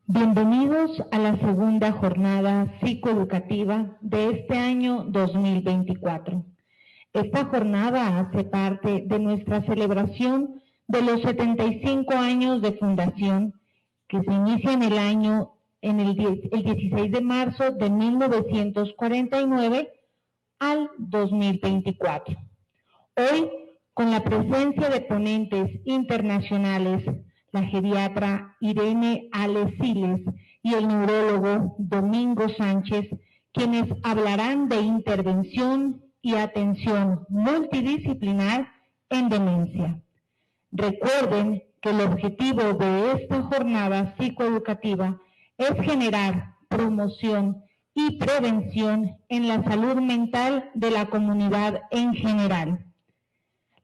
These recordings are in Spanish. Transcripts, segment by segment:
Bienvenidos a la segunda jornada psicoeducativa de este año 2024. Esta jornada hace parte de nuestra celebración de los 75 años de fundación que se inicia el 16 de marzo de 1949 al 2024. Hoy, con la presencia de ponentes internacionales, la geriatra Irene Ale Siles y el neurólogo Domingo Sánchez, quienes hablarán de intervención y atención multidisciplinar en demencia. Recuerden que el objetivo de esta jornada psicoeducativa es generar promoción y prevención en la salud mental de la comunidad en general.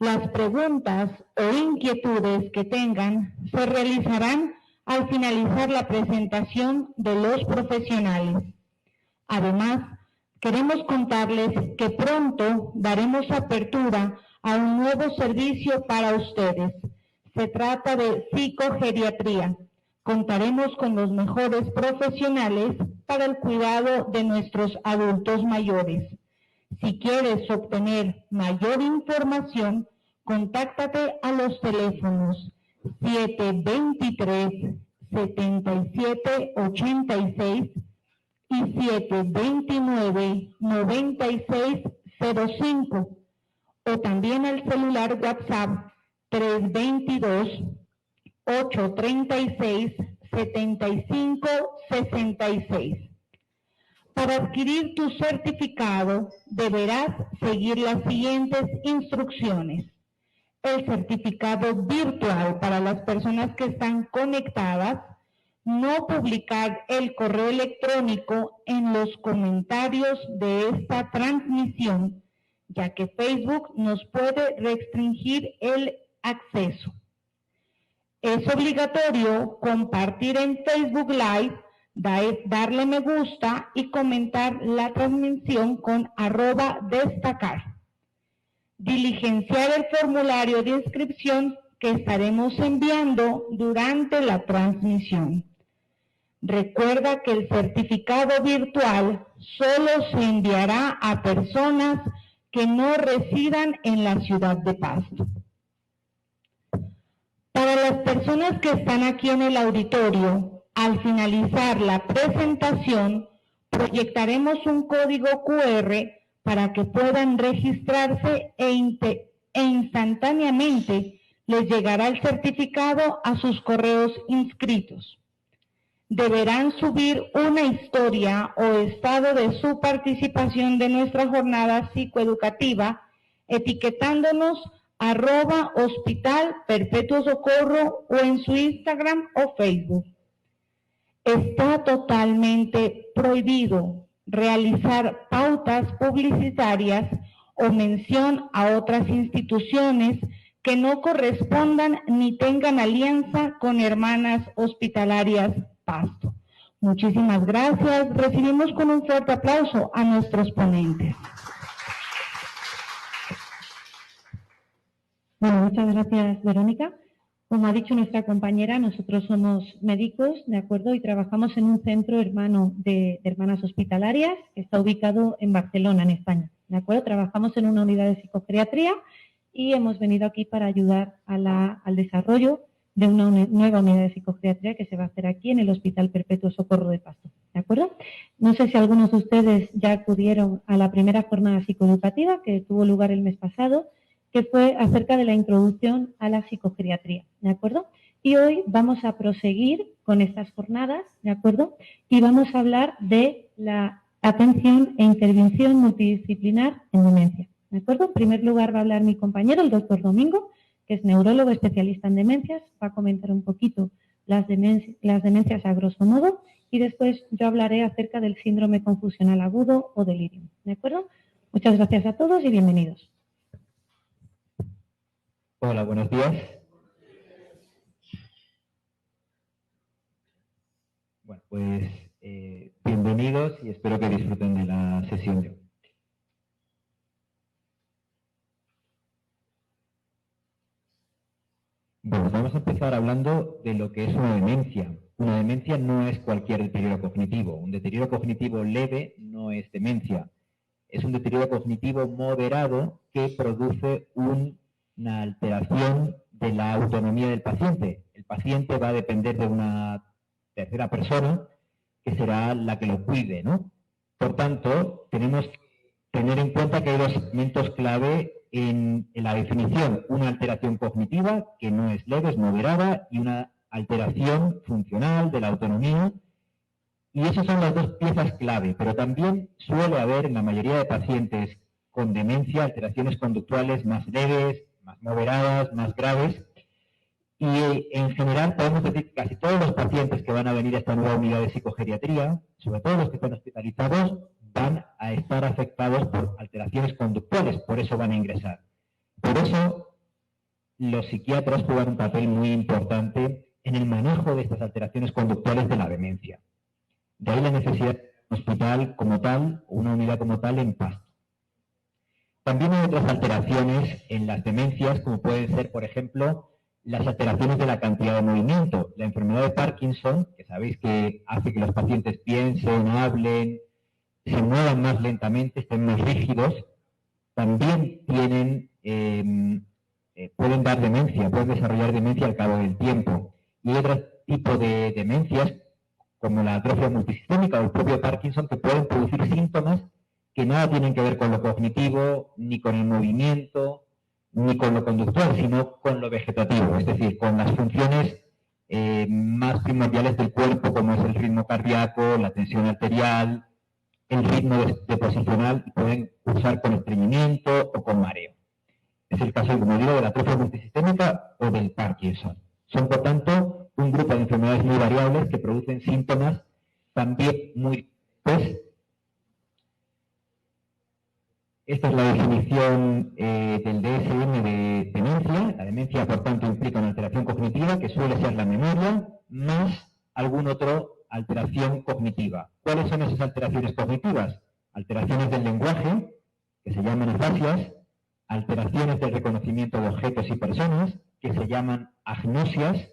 Las preguntas o inquietudes que tengan se realizarán al finalizar la presentación de los profesionales. Además, queremos contarles que pronto daremos apertura a un nuevo servicio para ustedes. Se trata de psicogeriatría. Contaremos con los mejores profesionales para el cuidado de nuestros adultos mayores. Si quieres obtener mayor información, contáctate a los teléfonos 723-7786 y 729-9605 o también al celular WhatsApp 322-836-7566. Para adquirir tu certificado, deberás seguir las siguientes instrucciones. El certificado virtual para las personas que están conectadas, no publicar el correo electrónico en los comentarios de esta transmisión, ya que Facebook nos puede restringir el acceso. Es obligatorio compartir en Facebook Live, darle me gusta y comentar la transmisión con @destacar. Diligenciar el formulario de inscripción que estaremos enviando durante la transmisión. Recuerda que el certificado virtual solo se enviará a personas que no residan en la ciudad de Pasto. Para las personas que están aquí en el auditorio, al finalizar la presentación, proyectaremos un código QR para que puedan registrarse e instantáneamente les llegará el certificado a sus correos inscritos. Deberán subir una historia o estado de su participación de nuestra jornada psicoeducativa, etiquetándonos @Hospital Perpetuo Socorro o en su Instagram o Facebook. Está totalmente prohibido realizar pautas publicitarias o mención a otras instituciones que no correspondan ni tengan alianza con Hermanas Hospitalarias Pasto. Muchísimas gracias. Recibimos con un fuerte aplauso a nuestros ponentes. Bueno, muchas gracias, Verónica. Como ha dicho nuestra compañera, nosotros somos médicos, ¿de acuerdo? Y trabajamos en un centro hermano de Hermanas Hospitalarias que está ubicado en Barcelona, en España, ¿de acuerdo? Trabajamos en una unidad de psicogeriatría y hemos venido aquí para ayudar al desarrollo de una nueva unidad de psicogeriatría que se va a hacer aquí en el Hospital Perpetuo Socorro de Pasto, ¿de acuerdo? No sé si algunos de ustedes ya acudieron a la primera jornada psicoeducativa que tuvo lugar el mes pasado, que fue acerca de la introducción a la psicogeriatría, ¿de acuerdo? Y hoy vamos a proseguir con estas jornadas, ¿de acuerdo? Y vamos a hablar de la atención e intervención multidisciplinar en demencia, ¿de acuerdo? En primer lugar va a hablar mi compañero, el doctor Domingo, que es neurólogo especialista en demencias, va a comentar un poquito las demencias a grosso modo y después yo hablaré acerca del síndrome confusional agudo o delirium, ¿de acuerdo? Muchas gracias a todos y bienvenidos. Hola, buenos días. Bueno, pues bienvenidos y espero que disfruten de la sesión de hoy. Bueno, vamos a empezar hablando de lo que es una demencia. Una demencia no es cualquier deterioro cognitivo. Un deterioro cognitivo leve no es demencia. Es un deterioro cognitivo moderado que produce una alteración de la autonomía del paciente. El paciente va a depender de una tercera persona que será la que lo cuide, ¿no? Por tanto, tenemos que tener en cuenta que hay dos elementos clave en la definición. Una alteración cognitiva, que no es leve, es moderada, y una alteración funcional de la autonomía. Y esas son las dos piezas clave, pero también suele haber en la mayoría de pacientes con demencia alteraciones conductuales más leves, más moderadas, más graves. Y en general podemos decir que casi todos los pacientes que van a venir a esta nueva unidad de psicogeriatría, sobre todo los que están hospitalizados, van a estar afectados por alteraciones conductuales, por eso van a ingresar. Por eso los psiquiatras juegan un papel muy importante en el manejo de estas alteraciones conductuales de la demencia. De ahí la necesidad de un hospital como tal, o una unidad como tal en Pasto. También hay otras alteraciones en las demencias, como pueden ser, por ejemplo, las alteraciones de la cantidad de movimiento. La enfermedad de Parkinson, que sabéis que hace que los pacientes piensen, hablen, se muevan más lentamente, estén más rígidos, también pueden dar demencia, pueden desarrollar demencia al cabo del tiempo. Y hay otro tipo de demencias, como la atrofia multisistémica o el propio Parkinson, que pueden producir síntomas que nada tienen que ver con lo cognitivo, ni con el movimiento, ni con lo conductual, sino con lo vegetativo, es decir, con las funciones más primordiales del cuerpo, como es el ritmo cardíaco, la tensión arterial, el ritmo deposicional, y pueden cursar con estreñimiento o con mareo. Es el caso, como digo, de la atrofia multisistémica o del Parkinson. Son, por tanto, un grupo de enfermedades muy variables que producen síntomas también muy... Esta es la definición del DSM de demencia. La demencia, por tanto, implica una alteración cognitiva que suele ser la memoria, más algún otro alteración cognitiva. ¿Cuáles son esas alteraciones cognitivas? Alteraciones del lenguaje, que se llaman afasias, alteraciones del reconocimiento de objetos y personas, que se llaman agnosias,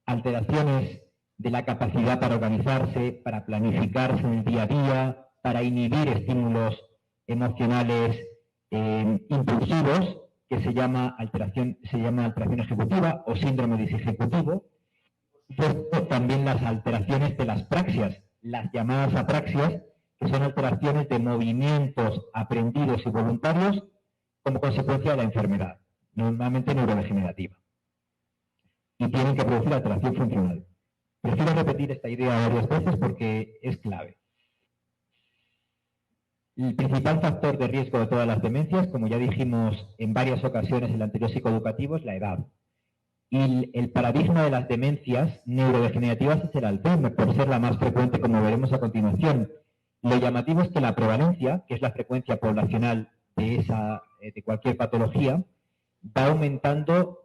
alteraciones de la capacidad para organizarse, para planificarse en el día a día, para inhibir estímulos emocionales impulsivos, que se llama alteración ejecutiva o síndrome disejecutivo. También las alteraciones de las praxias, las llamadas apraxias, que son alteraciones de movimientos aprendidos y voluntarios como consecuencia de la enfermedad, normalmente neurodegenerativa. Y tienen que producir alteración funcional. Prefiero repetir esta idea varias veces porque es clave. El principal factor de riesgo de todas las demencias, como ya dijimos en varias ocasiones en el anterior psicoeducativo, es la edad. Y el paradigma de las demencias neurodegenerativas es el Alzheimer, por ser la más frecuente, como veremos a continuación. Lo llamativo es que la prevalencia, que es la frecuencia poblacional de cualquier patología, va aumentando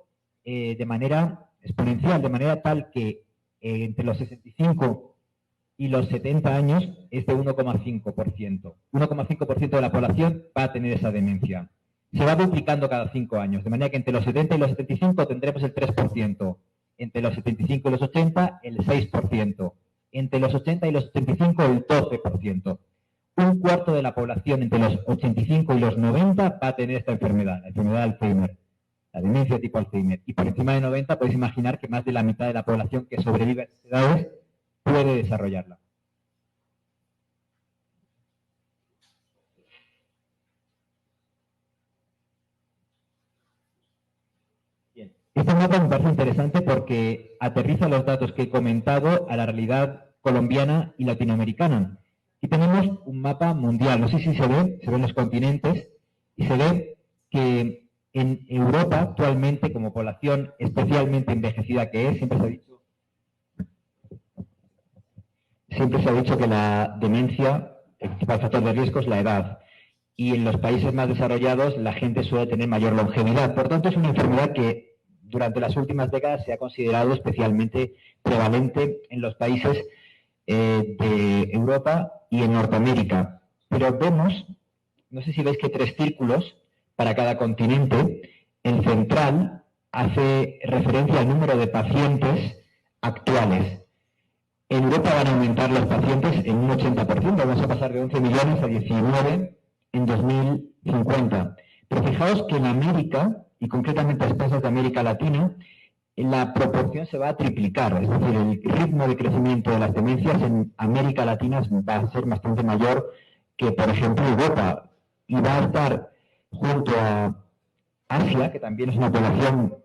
de manera exponencial, de manera tal que entre los 65 y los 70 años es de 1,5%. 1,5% de la población va a tener esa demencia. Se va duplicando cada 5 años, de manera que entre los 70 y los 75 tendremos el 3%. Entre los 75 y los 80, el 6%. Entre los 80 y los 85, el 12%. Un cuarto de la población entre los 85 y los 90 va a tener esta enfermedad, la enfermedad de Alzheimer, la demencia tipo Alzheimer. Y por encima de 90 podéis imaginar que más de la mitad de la población que sobrevive a estas edades puede desarrollarla. Bien. Este mapa me parece interesante porque aterriza los datos que he comentado a la realidad colombiana y latinoamericana. Aquí tenemos un mapa mundial, no sé si se ven los continentes, y se ve que en Europa actualmente, como población especialmente envejecida que es, siempre se ha dicho que la demencia, el principal factor de riesgo es la edad. Y en los países más desarrollados la gente suele tener mayor longevidad. Por tanto, es una enfermedad que durante las últimas décadas se ha considerado especialmente prevalente en los países de Europa y en Norteamérica. Pero vemos, no sé si veis que 3 círculos para cada continente. El central hace referencia al número de pacientes actuales. En Europa van a aumentar los pacientes en un 80%, vamos a pasar de 11 millones a 19 en 2050. Pero fijaos que en América, y concretamente a expensas de América Latina, la proporción se va a triplicar, es decir, el ritmo de crecimiento de las demencias en América Latina va a ser bastante mayor que, por ejemplo, Europa, y va a estar junto a Asia, que también es una población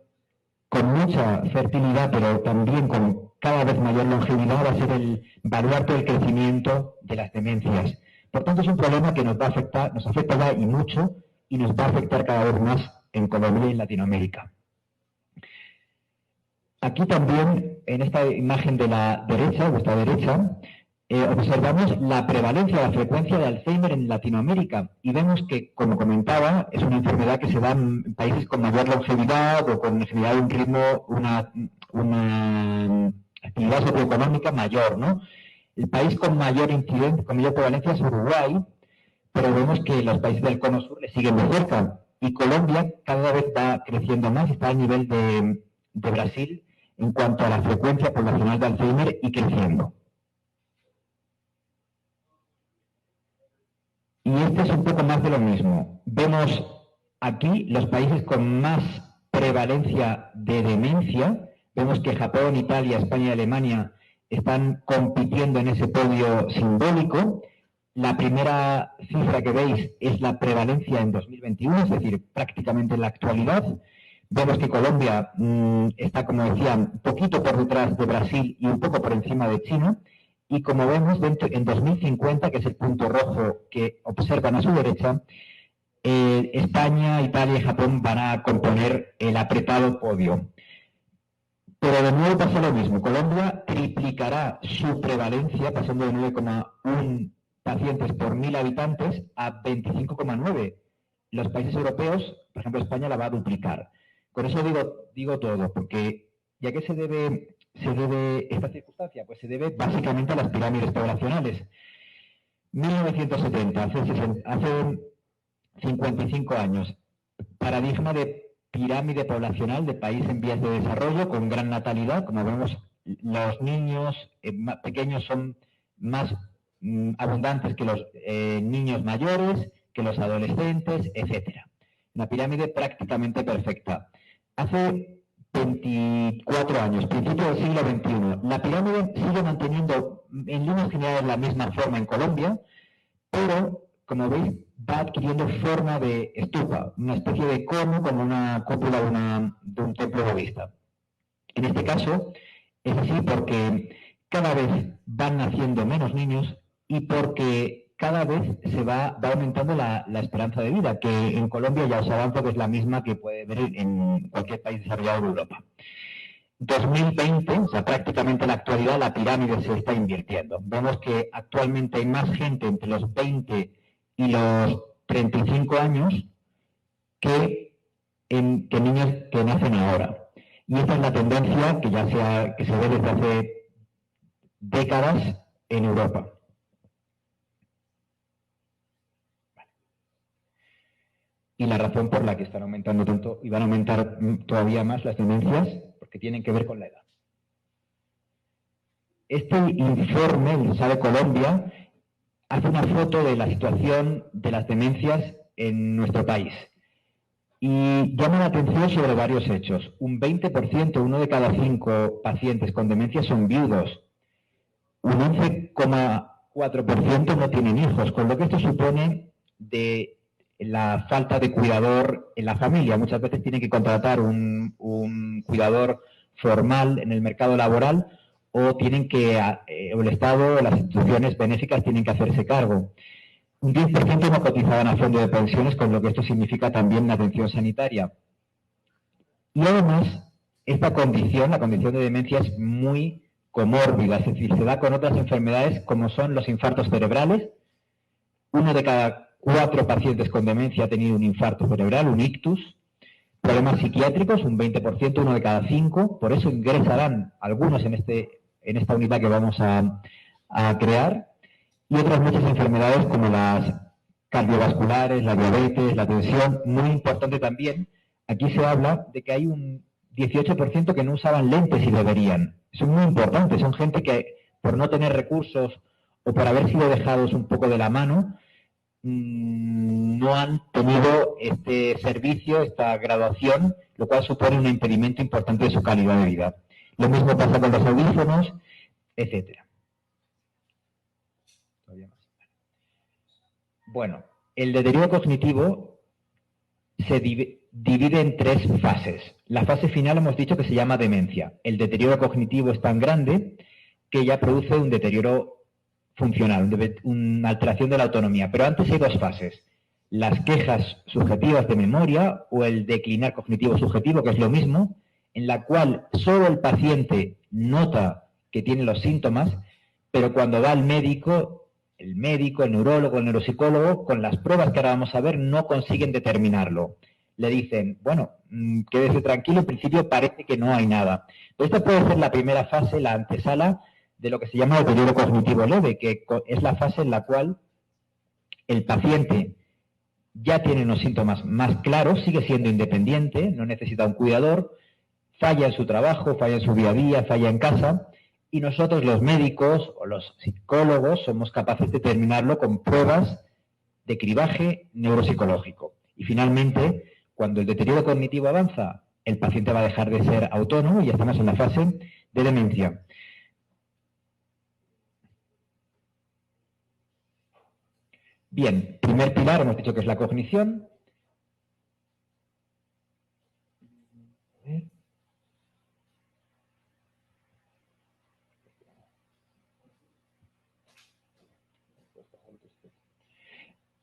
con mucha fertilidad, pero también con cada vez mayor longevidad, va a ser el baluarte del crecimiento de las demencias. Por tanto, es un problema que nos va a afectar, nos afecta ya y mucho, y nos va a afectar cada vez más en Colombia y en Latinoamérica. Aquí también, en esta imagen de la derecha, vuestra derecha, observamos la prevalencia, la frecuencia de Alzheimer en Latinoamérica y vemos que, como comentaba, es una enfermedad que se da en países con mayor longevidad o con generar un ritmo, una actividad socioeconómica mayor, ¿no? El país con mayor incidencia, con mayor prevalencia es Uruguay, pero vemos que los países del Cono Sur le siguen de cerca y Colombia cada vez va creciendo más, está al nivel de Brasil en cuanto a la frecuencia poblacional de Alzheimer y creciendo. Y este es un poco más de lo mismo. Vemos aquí los países con más prevalencia de demencia. Vemos que Japón, Italia, España y Alemania están compitiendo en ese podio simbólico. La primera cifra que veis es la prevalencia en 2021, es decir, prácticamente en la actualidad. Vemos que Colombia está, como decía, un poquito por detrás de Brasil y un poco por encima de China. Y como vemos, en 2050, que es el punto rojo que observan a su derecha, España, Italia y Japón van a componer el apretado podio. Pero de nuevo pasa lo mismo. Colombia triplicará su prevalencia, pasando de 9,1 pacientes por 1.000 habitantes a 25,9. Los países europeos, por ejemplo, España la va a duplicar. Con eso digo todo, porque ¿y a qué se debe esta circunstancia? Pues se debe básicamente a las pirámides poblacionales. 1970, hace 55 años, paradigma de pirámide poblacional de país en vías de desarrollo con gran natalidad. Como vemos, los niños pequeños son más abundantes que los niños mayores, que los adolescentes, etc. Una pirámide prácticamente perfecta. Hace 24 años, principio del siglo XXI, la pirámide sigue manteniendo en líneas generales la misma forma en Colombia, pero, como veis, va adquiriendo forma de estupa, una especie de cono como una cúpula de un templo budista. En este caso, es así porque cada vez van naciendo menos niños y porque cada vez se va aumentando la esperanza de vida, que en Colombia ya os avanzo que es la misma que puede ver en cualquier país desarrollado de Europa. 2020, o sea, prácticamente en la actualidad, la pirámide se está invirtiendo. Vemos que actualmente hay más gente entre los 20 y los 35 años que niños que nacen ahora. Y esta es la tendencia que se ve desde hace décadas en Europa. Y la razón por la que están aumentando tanto y van a aumentar todavía más las demencias, porque tienen que ver con la edad. Este informe, el SADE Colombia, hace una foto de la situación de las demencias en nuestro país. Y llama la atención sobre varios hechos. Un 20%, 1 de cada 5 pacientes con demencia son viudos. Un 11,4% no tienen hijos, con lo que esto supone de la falta de cuidador en la familia. Muchas veces tienen que contratar un cuidador formal en el mercado laboral o tienen que, o el Estado o las instituciones benéficas tienen que hacerse cargo. Un 10% no cotizaban a fondo de pensiones, con lo que esto significa también la atención sanitaria. Y además, esta condición, la condición de demencia, es muy comórbida, es decir, se da con otras enfermedades como son los infartos cerebrales. 1 de cada 4 pacientes con demencia ha tenido un infarto cerebral, un ictus. Problemas psiquiátricos, un 20%, 1 de cada 5. Por eso ingresarán algunos en esta unidad que vamos a crear. Y otras muchas enfermedades como las cardiovasculares, la diabetes, la tensión. Muy importante también, aquí se habla de que hay un 18% que no usaban lentes y deberían. Son muy importantes, son gente que por no tener recursos o por haber sido dejados un poco de la mano, no han tenido este servicio, esta graduación, lo cual supone un impedimento importante de su calidad de vida. Lo mismo pasa con los audífonos, etc. Bueno, el deterioro cognitivo se divide en 3 fases. La fase final hemos dicho que se llama demencia. El deterioro cognitivo es tan grande que ya produce un deterioro funcional, una alteración de la autonomía. Pero antes hay 2 fases. Las quejas subjetivas de memoria o el declinar cognitivo subjetivo, que es lo mismo, en la cual solo el paciente nota que tiene los síntomas, pero cuando va al médico, el neurólogo, el neuropsicólogo, con las pruebas que ahora vamos a ver, no consiguen determinarlo. Le dicen, bueno, quédese tranquilo, en principio parece que no hay nada. Pero esta puede ser la primera fase, la antesala de lo que se llama deterioro cognitivo leve, que es la fase en la cual el paciente ya tiene unos síntomas más claros, sigue siendo independiente, no necesita un cuidador, falla en su trabajo, falla en su día a día, falla en casa, y nosotros los médicos o los psicólogos somos capaces de determinarlo con pruebas de cribaje neuropsicológico. Y finalmente, cuando el deterioro cognitivo avanza, el paciente va a dejar de ser autónomo y ya estamos en la fase de demencia. Bien, primer pilar hemos dicho que es la cognición.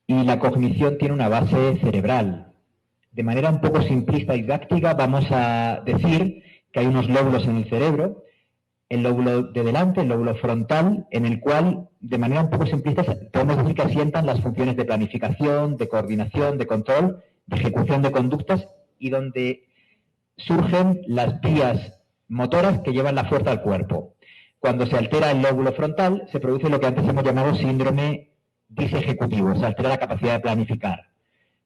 Y la cognición tiene una base cerebral. De manera un poco simplista y didáctica vamos a decir que hay unos lóbulos en el cerebro, el lóbulo de delante, el lóbulo frontal, en el cual, de manera un poco simplista, podemos decir que asientan las funciones de planificación, de coordinación, de control, de ejecución de conductas y donde surgen las vías motoras que llevan la fuerza al cuerpo. Cuando se altera el lóbulo frontal, se produce lo que antes hemos llamado síndrome disejecutivo, se altera la capacidad de planificar.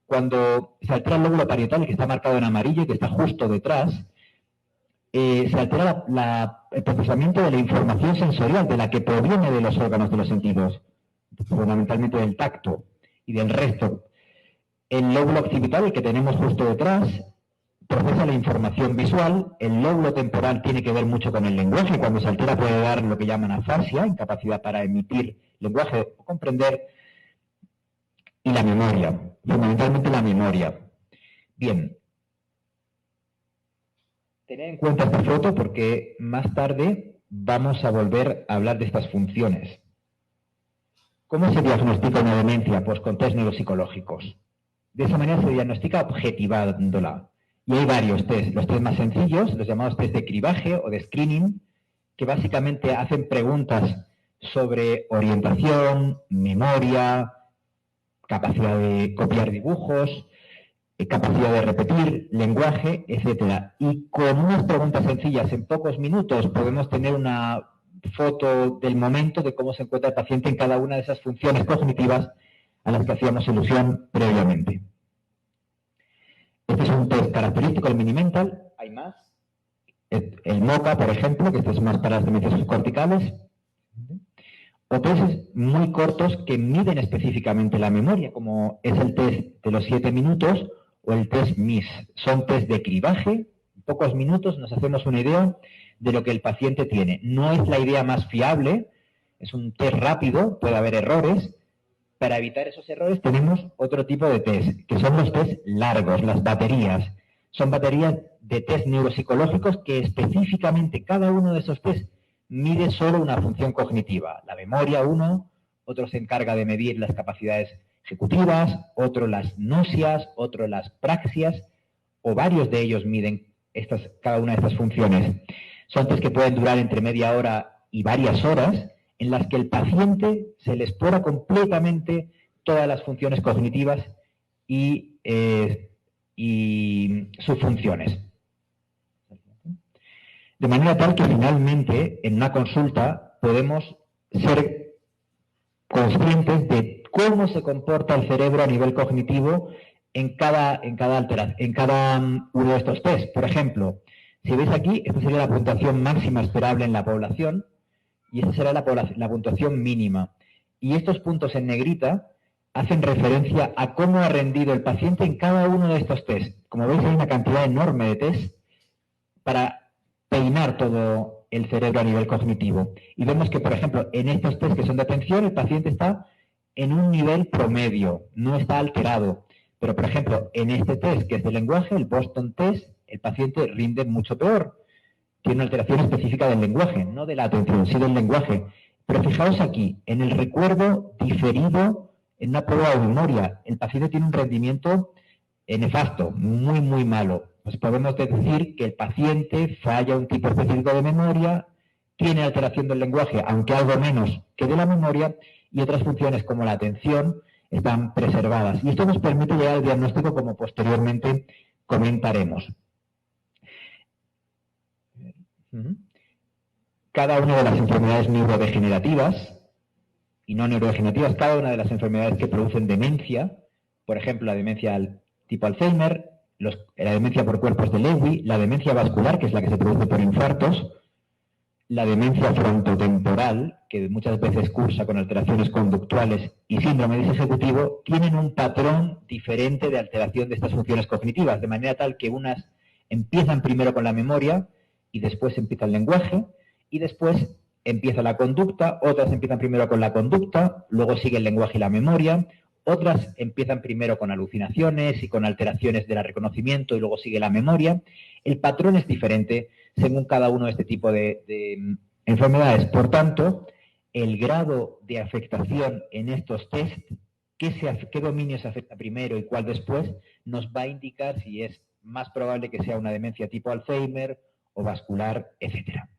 Cuando se altera el lóbulo parietal, que está marcado en amarillo y que está justo detrás, se altera el procesamiento de la información sensorial, de la que proviene de los órganos de los sentidos, fundamentalmente del tacto y del resto. El lóbulo occipital, el que tenemos justo detrás, procesa la información visual. El lóbulo temporal tiene que ver mucho con el lenguaje. Cuando se altera puede dar lo que llaman afasia, incapacidad para emitir lenguaje o comprender. Y la memoria, fundamentalmente la memoria. Bien. Tened en cuenta esta foto porque más tarde vamos a volver a hablar de estas funciones. ¿Cómo se diagnostica una demencia? Pues con test neuropsicológicos. De esa manera se diagnostica objetivándola. Y hay varios test. Los test más sencillos, los llamados test de cribaje o de screening, que básicamente hacen preguntas sobre orientación, memoria, capacidad de copiar dibujos, capacidad de repetir, lenguaje, etc. Y con unas preguntas sencillas en pocos minutos podemos tener una foto del momento de cómo se encuentra el paciente en cada una de esas funciones cognitivas a las que hacíamos alusión previamente. Este es un test característico, el Mini-Mental. Hay más. El MoCA, por ejemplo, que este es más para las demencias subcorticales. O testes muy cortos que miden específicamente la memoria, como es el test de los 7 minutos o el test MIS. Son test de cribaje. En pocos minutos nos hacemos una idea de lo que el paciente tiene. No es la idea más fiable, es un test rápido, puede haber errores. Para evitar esos errores tenemos otro tipo de test, que son los test largos, las baterías. Son baterías de test neuropsicológicos que específicamente cada uno de esos test mide solo una función cognitiva. La memoria, uno, otro se encarga de medir las capacidades ejecutivas, otro las náuseas, otro las praxias, o varios de ellos miden cada una de estas funciones. Son test que pueden durar entre media hora y varias horas, en las que el paciente se le explora completamente todas las funciones cognitivas y sus funciones. De manera tal que finalmente, en una consulta, podemos ser conscientes de cómo se comporta el cerebro a nivel cognitivo en cada uno de estos test. Por ejemplo, Si veis aquí, esta sería la puntuación máxima esperable en la población y esta será la puntuación mínima. Y estos puntos en negrita hacen referencia a cómo ha rendido el paciente en cada uno de estos test. Como veis, hay una cantidad enorme de test para peinar todo el cerebro a nivel cognitivo. Y vemos que, por ejemplo, en estos test que son de atención, el paciente está en un nivel promedio, no está alterado. Pero, por ejemplo, en este test que es de lenguaje, el Boston Test, el paciente rinde mucho peor. Tiene una alteración específica del lenguaje, no de la atención, sí del lenguaje. Pero fijaos aquí, en el recuerdo diferido, en una prueba de memoria, el paciente tiene un rendimiento nefasto, muy, muy malo. Pues podemos decir que el paciente falla un tipo específico de memoria, tiene alteración del lenguaje, aunque algo menos que de la memoria, y otras funciones como la atención están preservadas. Y esto nos permite llegar al diagnóstico como posteriormente comentaremos. Cada una de las enfermedades neurodegenerativas y no neurodegenerativas, cada una de las enfermedades que producen demencia, por ejemplo, la demencia tipo Alzheimer, la demencia por cuerpos de Lewy, la demencia vascular, que es la que se produce por infartos, la demencia frontotemporal, que muchas veces cursa con alteraciones conductuales y síndrome disejecutivo, tienen un patrón diferente de alteración de estas funciones cognitivas, de manera tal que unas empiezan primero con la memoria y después empieza el lenguaje y después empieza la conducta, otras empiezan primero con la conducta, luego sigue el lenguaje y la memoria, otras empiezan primero con alucinaciones y con alteraciones del reconocimiento y luego sigue la memoria. El patrón es diferente según cada uno de este tipo de enfermedades. Por tanto, el grado de afectación en estos test, qué dominio se afecta primero y cuál después, nos va a indicar si es más probable que sea una demencia tipo Alzheimer o vascular, etcétera.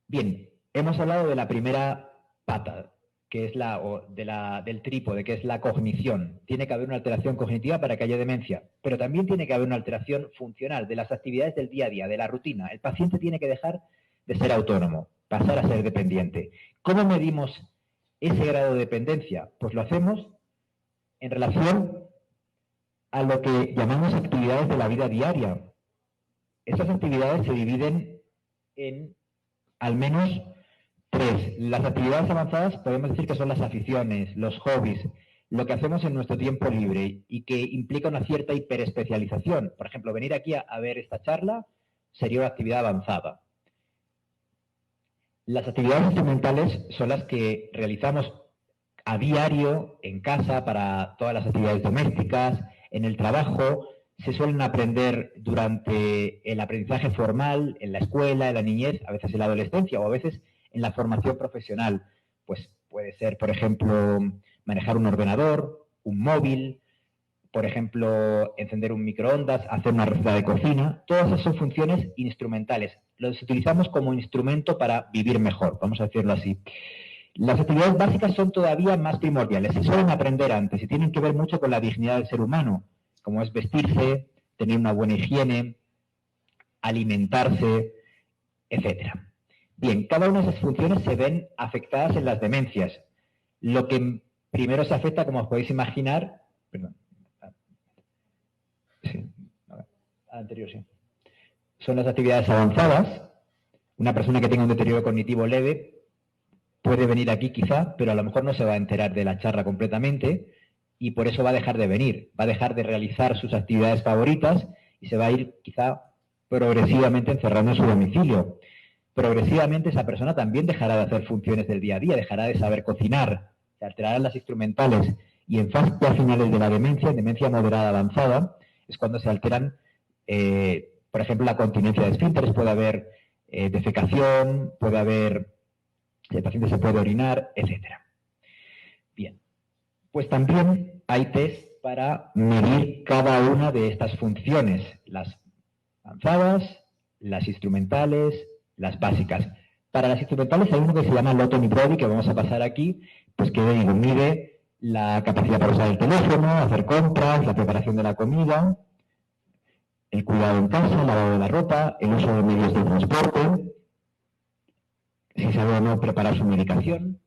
Bien, hemos hablado de la primera pata, que es del trípode, que es la cognición. Tiene que haber una alteración cognitiva para que haya demencia, pero también tiene que haber una alteración funcional de las actividades del día a día, de la rutina. El paciente tiene que dejar de ser autónomo, pasar a ser dependiente. ¿Cómo medimos ese grado de dependencia? Pues lo hacemos en relación a lo que llamamos actividades de la vida diaria. Estas actividades se dividen en al menos 3. Las actividades avanzadas podemos decir que son las aficiones, los hobbies, lo que hacemos en nuestro tiempo libre y que implica una cierta hiperespecialización. Por ejemplo, venir aquí a ver esta charla sería una actividad avanzada. Las actividades instrumentales son las que realizamos a diario en casa para todas las actividades domésticas, en el trabajo. Se suelen aprender durante el aprendizaje formal, en la escuela, en la niñez, a veces en la adolescencia o a veces en la formación profesional. Pues puede ser, por ejemplo, manejar un ordenador, un móvil, por ejemplo, encender un microondas, hacer una receta de cocina. Todas esas son funciones instrumentales. Los utilizamos como instrumento para vivir mejor, vamos a decirlo así. Las actividades básicas son todavía más primordiales, se suelen aprender antes y tienen que ver mucho con la dignidad del ser humano, como es vestirse, tener una buena higiene, alimentarse, etc. Bien, cada una de esas funciones se ven afectadas en las demencias. Lo que primero se afecta, como os podéis imaginar, perdón, sí, anterior sí, son las actividades avanzadas. Una persona que tenga un deterioro cognitivo leve puede venir aquí quizá, pero a lo mejor no se va a enterar de la charla completamente y por eso va a dejar de venir, va a dejar de realizar sus actividades favoritas y se va a ir quizá progresivamente encerrando en su domicilio. Progresivamente esa persona también dejará de hacer funciones del día a día, dejará de saber cocinar, se alterarán las instrumentales y en fases finales de la demencia, en demencia moderada avanzada, es cuando se alteran, por ejemplo, la continencia de esfínteres, puede haber defecación, puede haber, el paciente se puede orinar, etc. Bien, pues también hay test para medir cada una de estas funciones, las avanzadas, las instrumentales, las básicas. Para las instrumentales hay uno que se llama Lawton y Brody, que vamos a pasar aquí, pues que mide la capacidad para usar el teléfono, hacer compras, la preparación de la comida, el cuidado en casa, el lavado de la ropa, el uso de medios de transporte, si sabe o no preparar su medicación,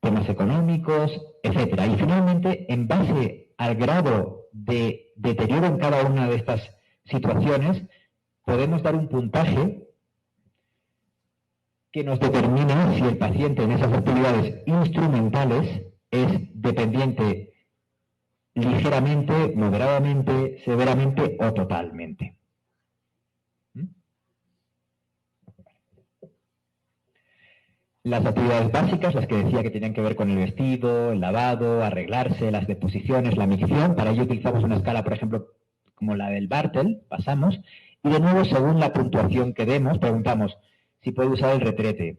temas económicos, etc. Y finalmente, en base al grado de deterioro en cada una de estas situaciones podemos dar un puntaje que nos determina si el paciente en esas actividades instrumentales es dependiente ligeramente, moderadamente, severamente o totalmente. Las actividades básicas, las que decía que tenían que ver con el vestido, el lavado, arreglarse, las deposiciones, la micción, para ello utilizamos una escala, por ejemplo, como la del Bartel, pasamos, y de nuevo, según la puntuación que demos, preguntamos si puede usar el retrete,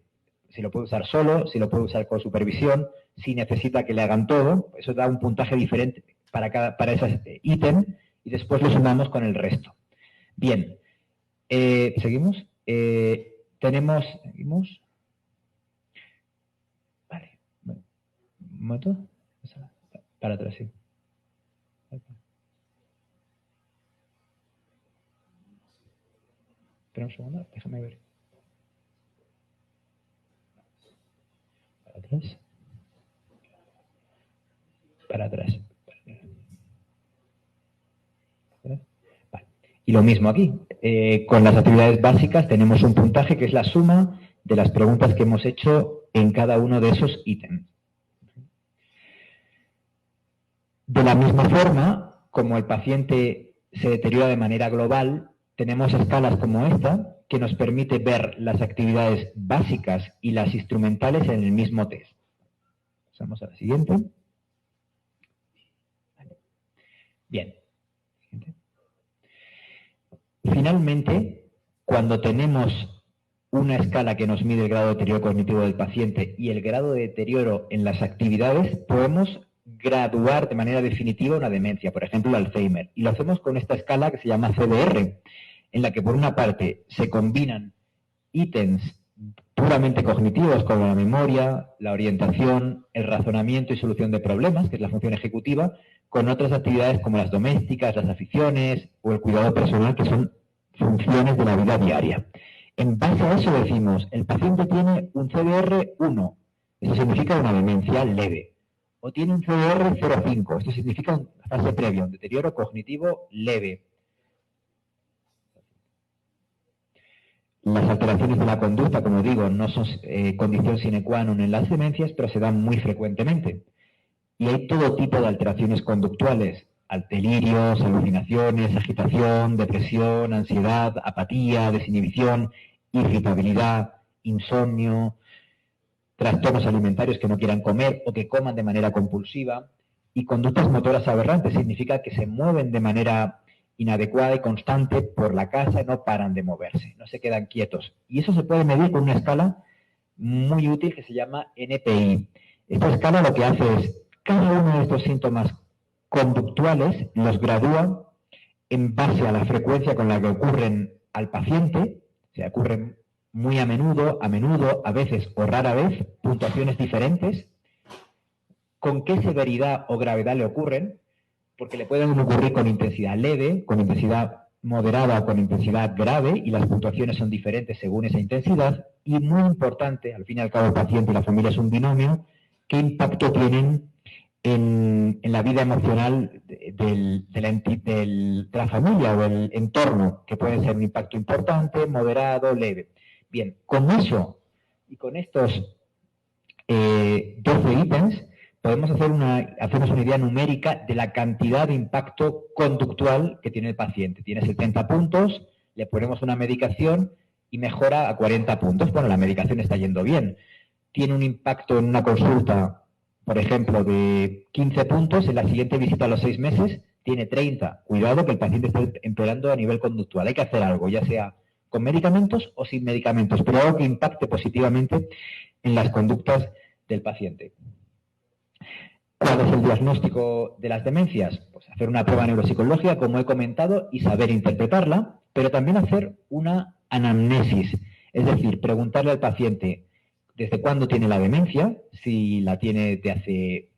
si lo puede usar solo, si lo puede usar con supervisión, si necesita que le hagan todo. Eso da un puntaje diferente para ese ítem y después lo sumamos con el resto. Bien, ¿seguimos? ¿Seguimos? Vale. Un momento. Para atrás, sí. Espera un segundo, déjame ver. Para atrás. Para atrás. Vale. Y lo mismo aquí. Con las actividades básicas tenemos un puntaje que es la suma de las preguntas que hemos hecho en cada uno de esos ítems. De la misma forma, como el paciente se deteriora de manera global, tenemos escalas como esta que nos permite ver las actividades básicas y las instrumentales en el mismo test. Pasamos a la siguiente. Bien. Finalmente, cuando tenemos una escala que nos mide el grado de deterioro cognitivo del paciente y el grado de deterioro en las actividades, podemos graduar de manera definitiva una demencia, por ejemplo, el Alzheimer. Y lo hacemos con esta escala que se llama CDR, en la que por una parte se combinan ítems puramente cognitivos como la memoria, la orientación, el razonamiento y solución de problemas, que es la función ejecutiva, con otras actividades como las domésticas, las aficiones o el cuidado personal, que son funciones de la vida diaria. En base a eso decimos, el paciente tiene un CDR 1, eso significa una demencia leve, o tiene un CDR 0,5, esto significa una fase previa, un deterioro cognitivo leve. Las alteraciones de la conducta, como digo, no son condición sine qua non en las demencias, pero se dan muy frecuentemente. Y hay todo tipo de alteraciones conductuales, delirios, alucinaciones, agitación, depresión, ansiedad, apatía, desinhibición, irritabilidad, insomnio, trastornos alimentarios que no quieran comer o que coman de manera compulsiva, y conductas motoras aberrantes, significa que se mueven de manera inadecuada y constante por la casa, no paran de moverse, no se quedan quietos. Y eso se puede medir con una escala muy útil que se llama NPI. Esta escala lo que hace es, cada uno de estos síntomas conductuales los gradúa en base a la frecuencia con la que ocurren al paciente, o sea, ocurren muy a menudo, a veces o rara vez, puntuaciones diferentes, con qué severidad o gravedad le ocurren, porque le pueden ocurrir con intensidad leve, con intensidad moderada o con intensidad grave, y las puntuaciones son diferentes según esa intensidad. Y muy importante, al fin y al cabo el paciente y la familia es un binomio, qué impacto tienen en la vida emocional de la familia o del entorno, que puede ser un impacto importante, moderado, leve. Bien, con eso y con estos 12 ítems, podemos hacernos una idea numérica de la cantidad de impacto conductual que tiene el paciente. Tiene 70 puntos, le ponemos una medicación y mejora a 40 puntos. Bueno, la medicación está yendo bien. Tiene un impacto en una consulta, por ejemplo, de 15 puntos, en la siguiente visita a los 6 meses tiene 30. Cuidado que el paciente está empeorando a nivel conductual. Hay que hacer algo, ya sea con medicamentos o sin medicamentos, pero algo que impacte positivamente en las conductas del paciente. ¿Cuál es el diagnóstico de las demencias? Pues hacer una prueba neuropsicológica, como he comentado, y saber interpretarla, pero también hacer una anamnesis, es decir, preguntarle al paciente desde cuándo tiene la demencia, si la tiene desde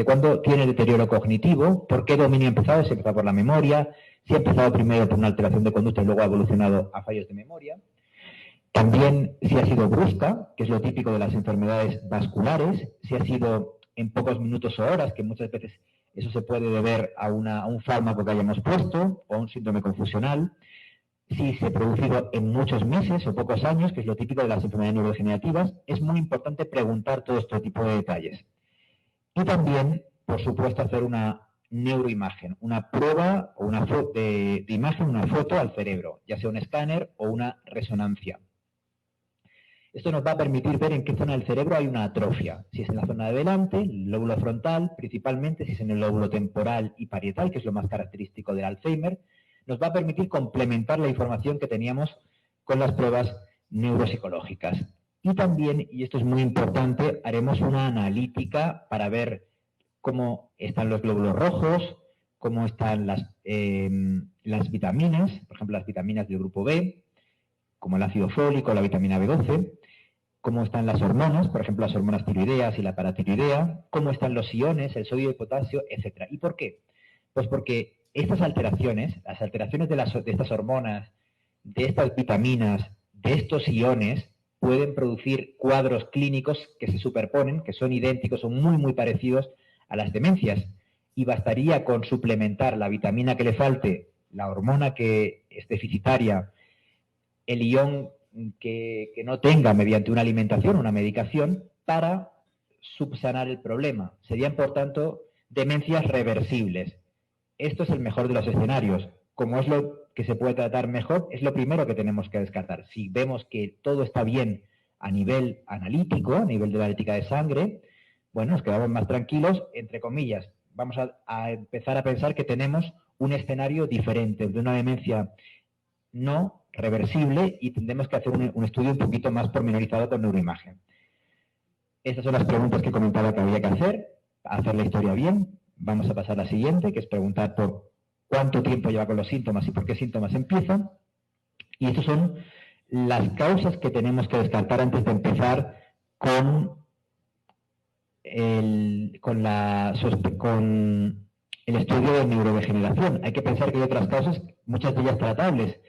cuándo tiene deterioro cognitivo, por qué dominio ha empezado, si ha empezado por la memoria, si ha empezado primero por una alteración de conducta y luego ha evolucionado a fallos de memoria. También si ha sido brusca, que es lo típico de las enfermedades vasculares, si ha sido en pocos minutos o horas, que muchas veces Eso se puede deber a un fármaco que hayamos puesto o a un síndrome confusional. Si se ha producido en muchos meses o pocos años, que es lo típico de las enfermedades neurodegenerativas, es muy importante preguntar todo este tipo de detalles. Y también, por supuesto, hacer una neuroimagen, una prueba o una foto de imagen, una foto al cerebro, ya sea un escáner o una resonancia. Esto nos va a permitir ver en qué zona del cerebro hay una atrofia. Si es en la zona de delante, el lóbulo frontal, principalmente, si es en el lóbulo temporal y parietal, que es lo más característico del Alzheimer, nos va a permitir complementar la información que teníamos con las pruebas neuropsicológicas. Y también, y esto es muy importante, haremos una analítica para ver cómo están los glóbulos rojos, cómo están las vitaminas, por ejemplo, las vitaminas del grupo B, como el ácido fólico, la vitamina B12, cómo están las hormonas, por ejemplo, las hormonas tiroideas y la paratiroidea, cómo están los iones, el sodio y el potasio, etc. ¿Y por qué? Pues porque estas alteraciones, las alteraciones de estas hormonas, de estas vitaminas, de estos iones, pueden producir cuadros clínicos que se superponen, que son idénticos, son muy, muy parecidos a las demencias. Y bastaría con suplementar la vitamina que le falte, la hormona que es deficitaria, el ion que no tenga mediante una alimentación, una medicación, para subsanar el problema. Serían, por tanto, demencias reversibles. Esto es el mejor de los escenarios. Como es lo que se puede tratar mejor, es lo primero que tenemos que descartar. Si vemos que todo está bien a nivel analítico, a nivel de la analítica de sangre, bueno, nos quedamos más tranquilos, entre comillas. Vamos a empezar a pensar que tenemos un escenario diferente, de una demencia no reversible, y tendremos que hacer un estudio un poquito más pormenorizado con neuroimagen. Estas son las preguntas que comentaba que había que hacer la historia bien. Vamos a pasar a la siguiente, que es preguntar por cuánto tiempo lleva con los síntomas y por qué síntomas empiezan. Y estas son las causas que tenemos que descartar antes de empezar con el estudio de neurodegeneración. Hay que pensar que hay otras causas, muchas de ellas tratables.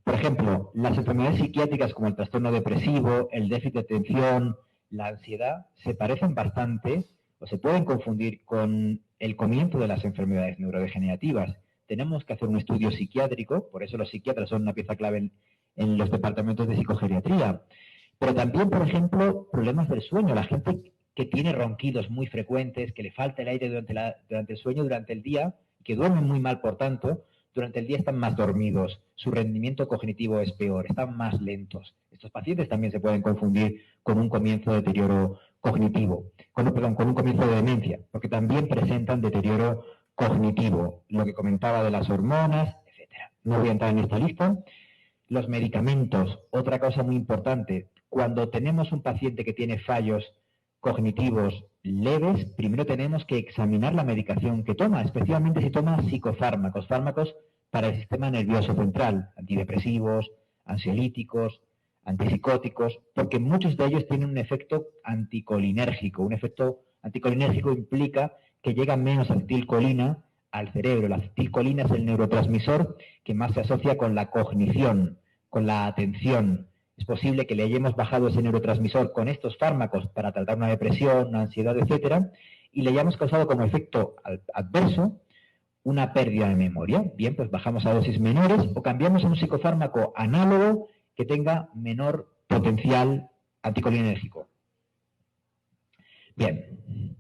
Por ejemplo, las enfermedades psiquiátricas como el trastorno depresivo, el déficit de atención, la ansiedad, se parecen bastante o se pueden confundir con el comienzo de las enfermedades neurodegenerativas. Tenemos que hacer un estudio psiquiátrico, por eso los psiquiatras son una pieza clave en los departamentos de psicogeriatría. Pero también, por ejemplo, problemas del sueño. La gente que tiene ronquidos muy frecuentes, que le falta el aire durante el sueño, durante el día, que duermen muy mal, por tanto, durante el día están más dormidos, su rendimiento cognitivo es peor, están más lentos. Estos pacientes también se pueden confundir con un comienzo de deterioro cognitivo, con un comienzo de demencia, porque también presentan deterioro cognitivo, lo que comentaba de las hormonas, etc. No voy a entrar en esta lista. Los medicamentos, otra cosa muy importante, cuando tenemos un paciente que tiene fallos cognitivos leves, primero tenemos que examinar la medicación que toma, especialmente si toma psicofármacos, fármacos para el sistema nervioso central, antidepresivos, ansiolíticos, antipsicóticos, porque muchos de ellos tienen un efecto anticolinérgico. Un efecto anticolinérgico implica que llega menos acetilcolina al cerebro. La acetilcolina es el neurotransmisor que más se asocia con la cognición, con la atención. Es posible que le hayamos bajado ese neurotransmisor con estos fármacos para tratar una depresión, una ansiedad, etcétera, y le hayamos causado como efecto adverso una pérdida de memoria. Bien, pues bajamos a dosis menores o cambiamos a un psicofármaco análogo que tenga menor potencial anticolinérgico. Bien.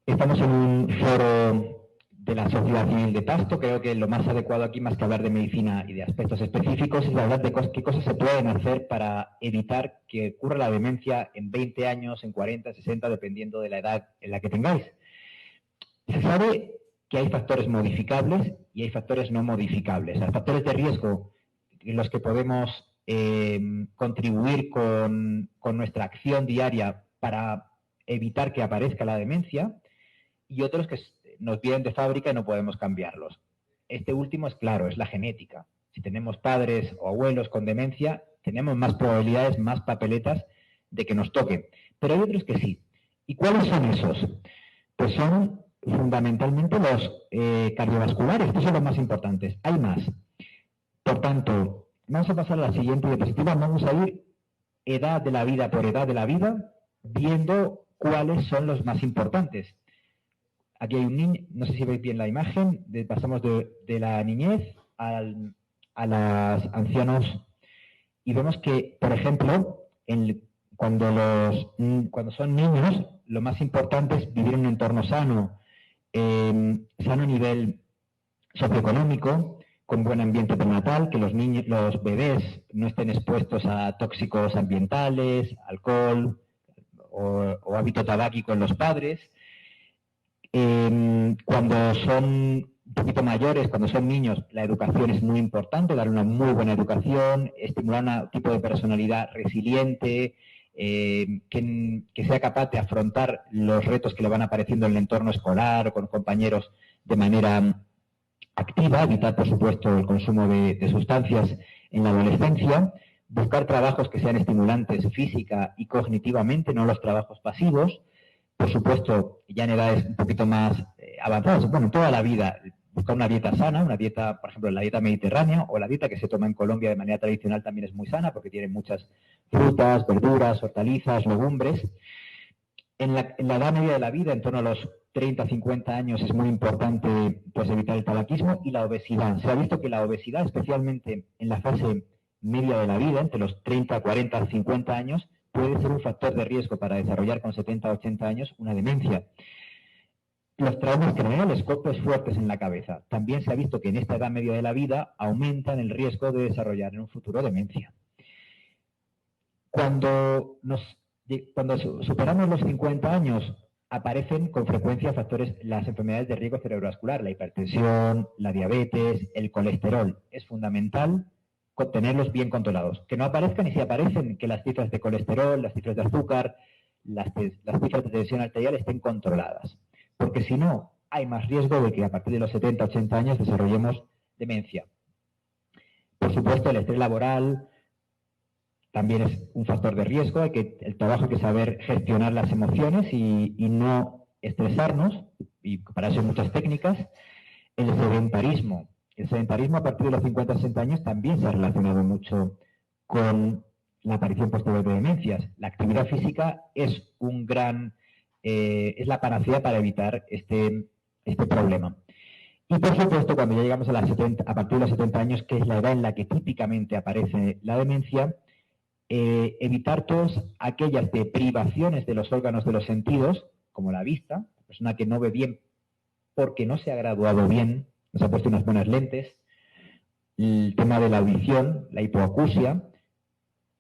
Estamos en un foro de la Sociedad Civil de Pasto. Creo que lo más adecuado aquí, más que hablar de medicina y de aspectos específicos, es hablar de qué cosas se pueden hacer para evitar que ocurra la demencia en 20 años, en 40, 60, dependiendo de la edad en la que tengáis. Se sabe que hay factores modificables y hay factores no modificables. Hay factores de riesgo en los que podemos contribuir con nuestra acción diaria para evitar que aparezca la demencia, y otros que nos vienen de fábrica y no podemos cambiarlos. Este último es claro, es la genética. Si tenemos padres o abuelos con demencia, tenemos más probabilidades, más papeletas de que nos toque. Pero hay otros que sí. ¿Y cuáles son esos? Pues son fundamentalmente los cardiovasculares, que son los más importantes. Hay más. Por tanto, vamos a pasar a la siguiente diapositiva. Vamos a ir edad de la vida por edad de la vida, viendo cuáles son los más importantes. aquí hay un niño, no sé si veis bien la imagen, pasamos de la niñez a los ancianos y vemos que, por ejemplo, cuando son niños, lo más importante es vivir en un entorno sano, sano a nivel socioeconómico, con buen ambiente prenatal, que los bebés no estén expuestos a tóxicos ambientales, alcohol o hábito tabáquico en los padres. Cuando son un poquito mayores, cuando son niños, la educación es muy importante, dar una muy buena educación, estimular un tipo de personalidad resiliente, que sea capaz de afrontar los retos que le van apareciendo en el entorno escolar o con compañeros de manera activa, evitar, por supuesto, el consumo de sustancias en la adolescencia, buscar trabajos que sean estimulantes física y cognitivamente, no los trabajos pasivos. Por supuesto, ya en edades un poquito más avanzadas, bueno, toda la vida, buscar una dieta sana, una dieta, por ejemplo, la dieta mediterránea o la dieta que se toma en Colombia de manera tradicional también es muy sana porque tiene muchas frutas, verduras, hortalizas, legumbres. En la edad media de la vida, en torno a los 30, 50 años, es muy importante pues, evitar el tabaquismo y la obesidad. Se ha visto que la obesidad, especialmente en la fase media de la vida, entre los 30, 40, 50 años, puede ser un factor de riesgo para desarrollar con 70, 80 años una demencia. Los traumas craneales, golpes fuertes en la cabeza. También se ha visto que en esta edad media de la vida aumentan el riesgo de desarrollar en un futuro demencia. Cuando superamos los 50 años, aparecen con frecuencia las enfermedades de riesgo cerebrovascular, la hipertensión, la diabetes, el colesterol. Es fundamental tenerlos bien controlados. Que no aparezcan, y si aparecen, que las cifras de colesterol, las cifras de azúcar, las cifras de tensión arterial estén controladas. Porque si no, hay más riesgo de que a partir de los 70, 80 años desarrollemos demencia. Por supuesto, el estrés laboral también es un factor de riesgo. El trabajo hay que saber gestionar las emociones y no estresarnos, y para eso hay muchas técnicas. El sedentarismo. El sedentarismo a partir de los 50 o 60 años también se ha relacionado mucho con la aparición posterior de demencias. La actividad física es es la panacea para evitar este problema. Y por supuesto, cuando ya llegamos a partir de los 70 años, que es la edad en la que típicamente aparece la demencia, evitar todas aquellas privaciones de los órganos de los sentidos, como la vista, la persona que no ve bien porque no se ha graduado bien, no se ha puesto unas buenas lentes, el tema de la audición, la hipoacusia,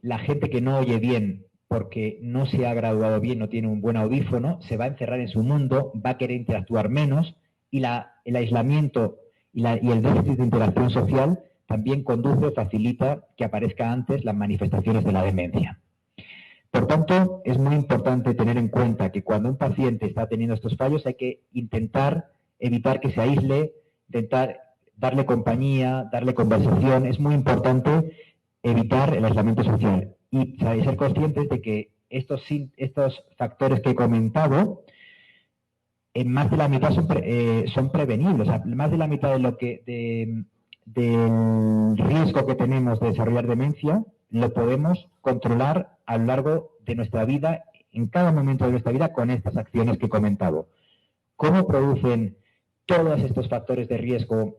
la gente que no oye bien porque no se ha graduado bien, no tiene un buen audífono, se va a encerrar en su mundo, va a querer interactuar menos, y el aislamiento y el déficit de interacción social también conduce, facilita que aparezcan antes las manifestaciones de la demencia. Por tanto, es muy importante tener en cuenta que cuando un paciente está teniendo estos fallos hay que intentar evitar que se aísle, intentar darle compañía, darle conversación. Es muy importante evitar el aislamiento social y ser conscientes de que estos factores que he comentado, en más de la mitad son prevenibles. O sea, más de la mitad del riesgo que tenemos de desarrollar demencia lo podemos controlar a lo largo de nuestra vida, en cada momento de nuestra vida, con estas acciones que he comentado. ¿Cómo producen todos estos factores de riesgo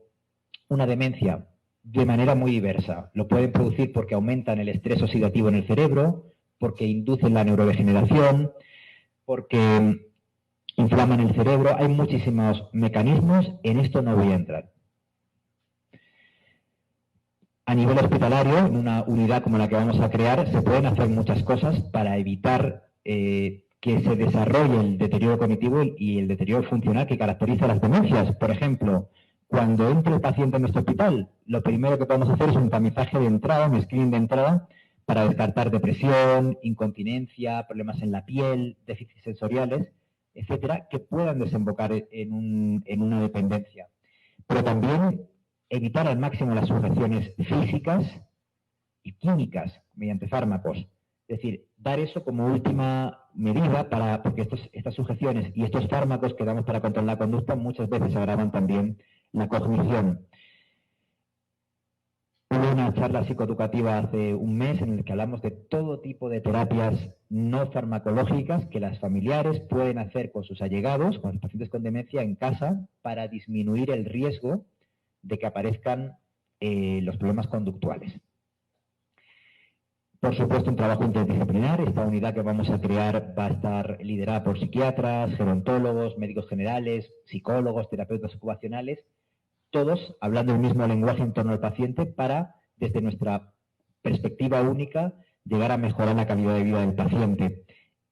una demencia? De manera muy diversa. Lo pueden producir porque aumentan el estrés oxidativo en el cerebro, porque inducen la neurodegeneración, porque inflaman el cerebro. Hay muchísimos mecanismos, en esto no voy a entrar. A nivel hospitalario, en una unidad como la que vamos a crear, se pueden hacer muchas cosas para evitar que se desarrolle el deterioro cognitivo y el deterioro funcional que caracteriza las demencias. Por ejemplo, cuando entre el paciente en nuestro hospital, lo primero que podemos hacer es un tamizaje de entrada, un screening de entrada, para descartar depresión, incontinencia, problemas en la piel, déficits sensoriales, etcétera, que puedan desembocar en una dependencia. Pero también evitar al máximo las sujeciones físicas y químicas mediante fármacos. Es decir, dar eso como última medida porque estas sujeciones y estos fármacos que damos para controlar la conducta muchas veces agravan también la cognición. Hubo una charla psicoeducativa hace un mes en la que hablamos de todo tipo de terapias no farmacológicas que las familiares pueden hacer con sus allegados, con los pacientes con demencia en casa, para disminuir el riesgo de que aparezcan los problemas conductuales. Por supuesto, un trabajo interdisciplinar. Esta unidad que vamos a crear va a estar liderada por psiquiatras, gerontólogos, médicos generales, psicólogos, terapeutas ocupacionales, todos hablando el mismo lenguaje en torno al paciente para, desde nuestra perspectiva única, llegar a mejorar la calidad de vida del paciente.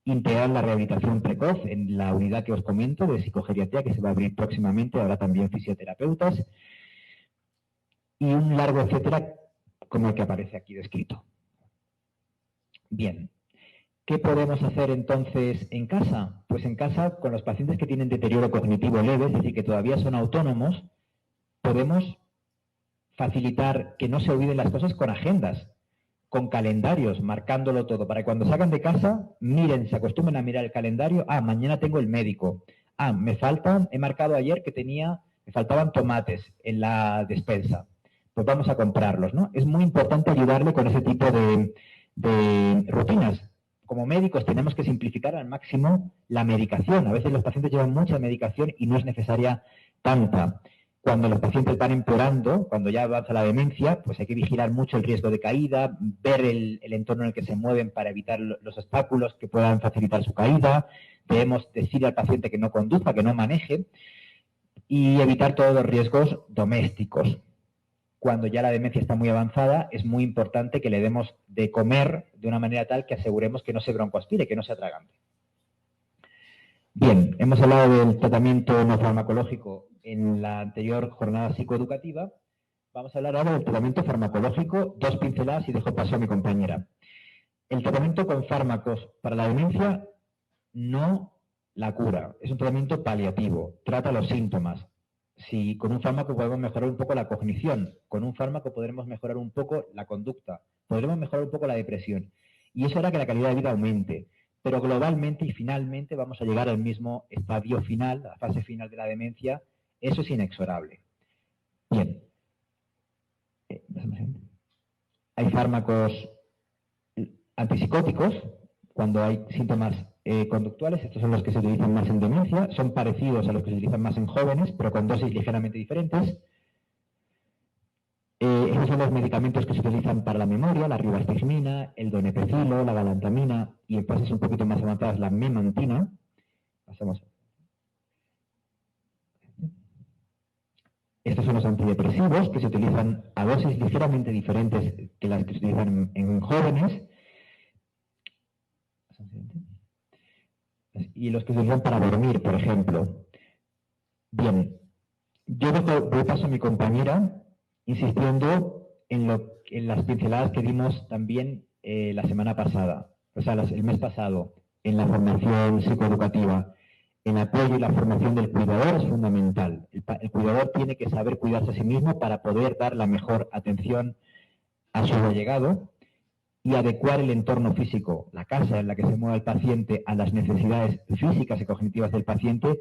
Integrar la rehabilitación precoz en la unidad que os comento de psicogeriatría, que se va a abrir próximamente, habrá también fisioterapeutas, y un largo etcétera como el que aparece aquí descrito. Bien, ¿qué podemos hacer entonces en casa? Pues en casa, con los pacientes que tienen deterioro cognitivo leve, es decir, que todavía son autónomos, podemos facilitar que no se olviden las cosas con agendas, con calendarios, marcándolo todo, para que cuando salgan de casa, miren, se acostumbren a mirar el calendario. Ah, mañana tengo el médico. Ah, he marcado ayer que me faltaban tomates en la despensa. Pues vamos a comprarlos, ¿no? Es muy importante ayudarle con ese tipo de rutinas. Como médicos tenemos que simplificar al máximo la medicación. A veces los pacientes llevan mucha medicación y no es necesaria tanta. Cuando los pacientes van empeorando, cuando ya avanza la demencia, pues hay que vigilar mucho el riesgo de caída, ver el entorno en el que se mueven para evitar los obstáculos que puedan facilitar su caída. Debemos decir al paciente que no conduzca, que no maneje y evitar todos los riesgos domésticos. Cuando ya la demencia está muy avanzada, es muy importante que le demos de comer de una manera tal que aseguremos que no se broncoaspire, que no se atragante. Bien, hemos hablado del tratamiento no farmacológico en la anterior jornada psicoeducativa. Vamos a hablar ahora del tratamiento farmacológico, 2 pinceladas y dejo paso a mi compañera. El tratamiento con fármacos para la demencia no la cura, es un tratamiento paliativo, trata los síntomas. Si con un fármaco podemos mejorar un poco la cognición, con un fármaco podremos mejorar un poco la conducta, podremos mejorar un poco la depresión. Y eso hará que la calidad de vida aumente. Pero globalmente y finalmente vamos a llegar al mismo estadio final, la fase final de la demencia. Eso es inexorable. Bien. Hay fármacos antipsicóticos cuando hay síntomas conductuales. Estos son los que se utilizan más en demencia. Son parecidos a los que se utilizan más en jóvenes, pero con dosis ligeramente diferentes. Estos son los medicamentos que se utilizan para la memoria, la ribastiximina, el donepezilo, la galantamina y en fases un poquito más avanzadas la memantina. Pasamos. Estos son los antidepresivos que se utilizan a dosis ligeramente diferentes que las que se utilizan en jóvenes. Y los que se utilizan para dormir, por ejemplo. Bien, yo doy paso a mi compañera insistiendo en las pinceladas que dimos también la semana pasada, o sea, el mes pasado, en la formación psicoeducativa. El apoyo y la formación del cuidador es fundamental. El cuidador tiene que saber cuidarse a sí mismo para poder dar la mejor atención a su allegado y adecuar el entorno físico, la casa en la que se mueve el paciente, a las necesidades físicas y cognitivas del paciente,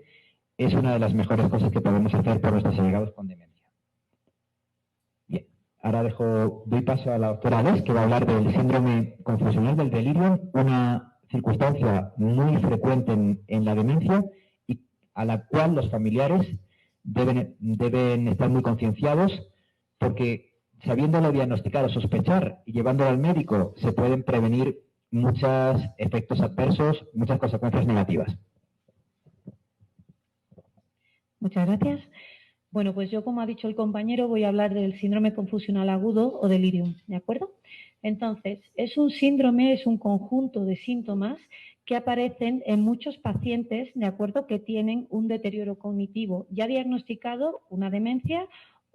es una de las mejores cosas que podemos hacer por nuestros allegados con demencia. Bien, ahora doy paso a la doctora Ales, que va a hablar del síndrome confusional del delirium, una circunstancia muy frecuente en la demencia y a la cual los familiares deben estar muy concienciados, porque sabiéndolo diagnosticar o sospechar y llevándolo al médico, se pueden prevenir muchos efectos adversos, muchas consecuencias negativas. Muchas gracias. Bueno, pues yo, como ha dicho el compañero, voy a hablar del síndrome confusional agudo o delirium, ¿de acuerdo? Entonces, es un síndrome, es un conjunto de síntomas que aparecen en muchos pacientes, ¿de acuerdo?, que tienen un deterioro cognitivo ya diagnosticado, una demencia,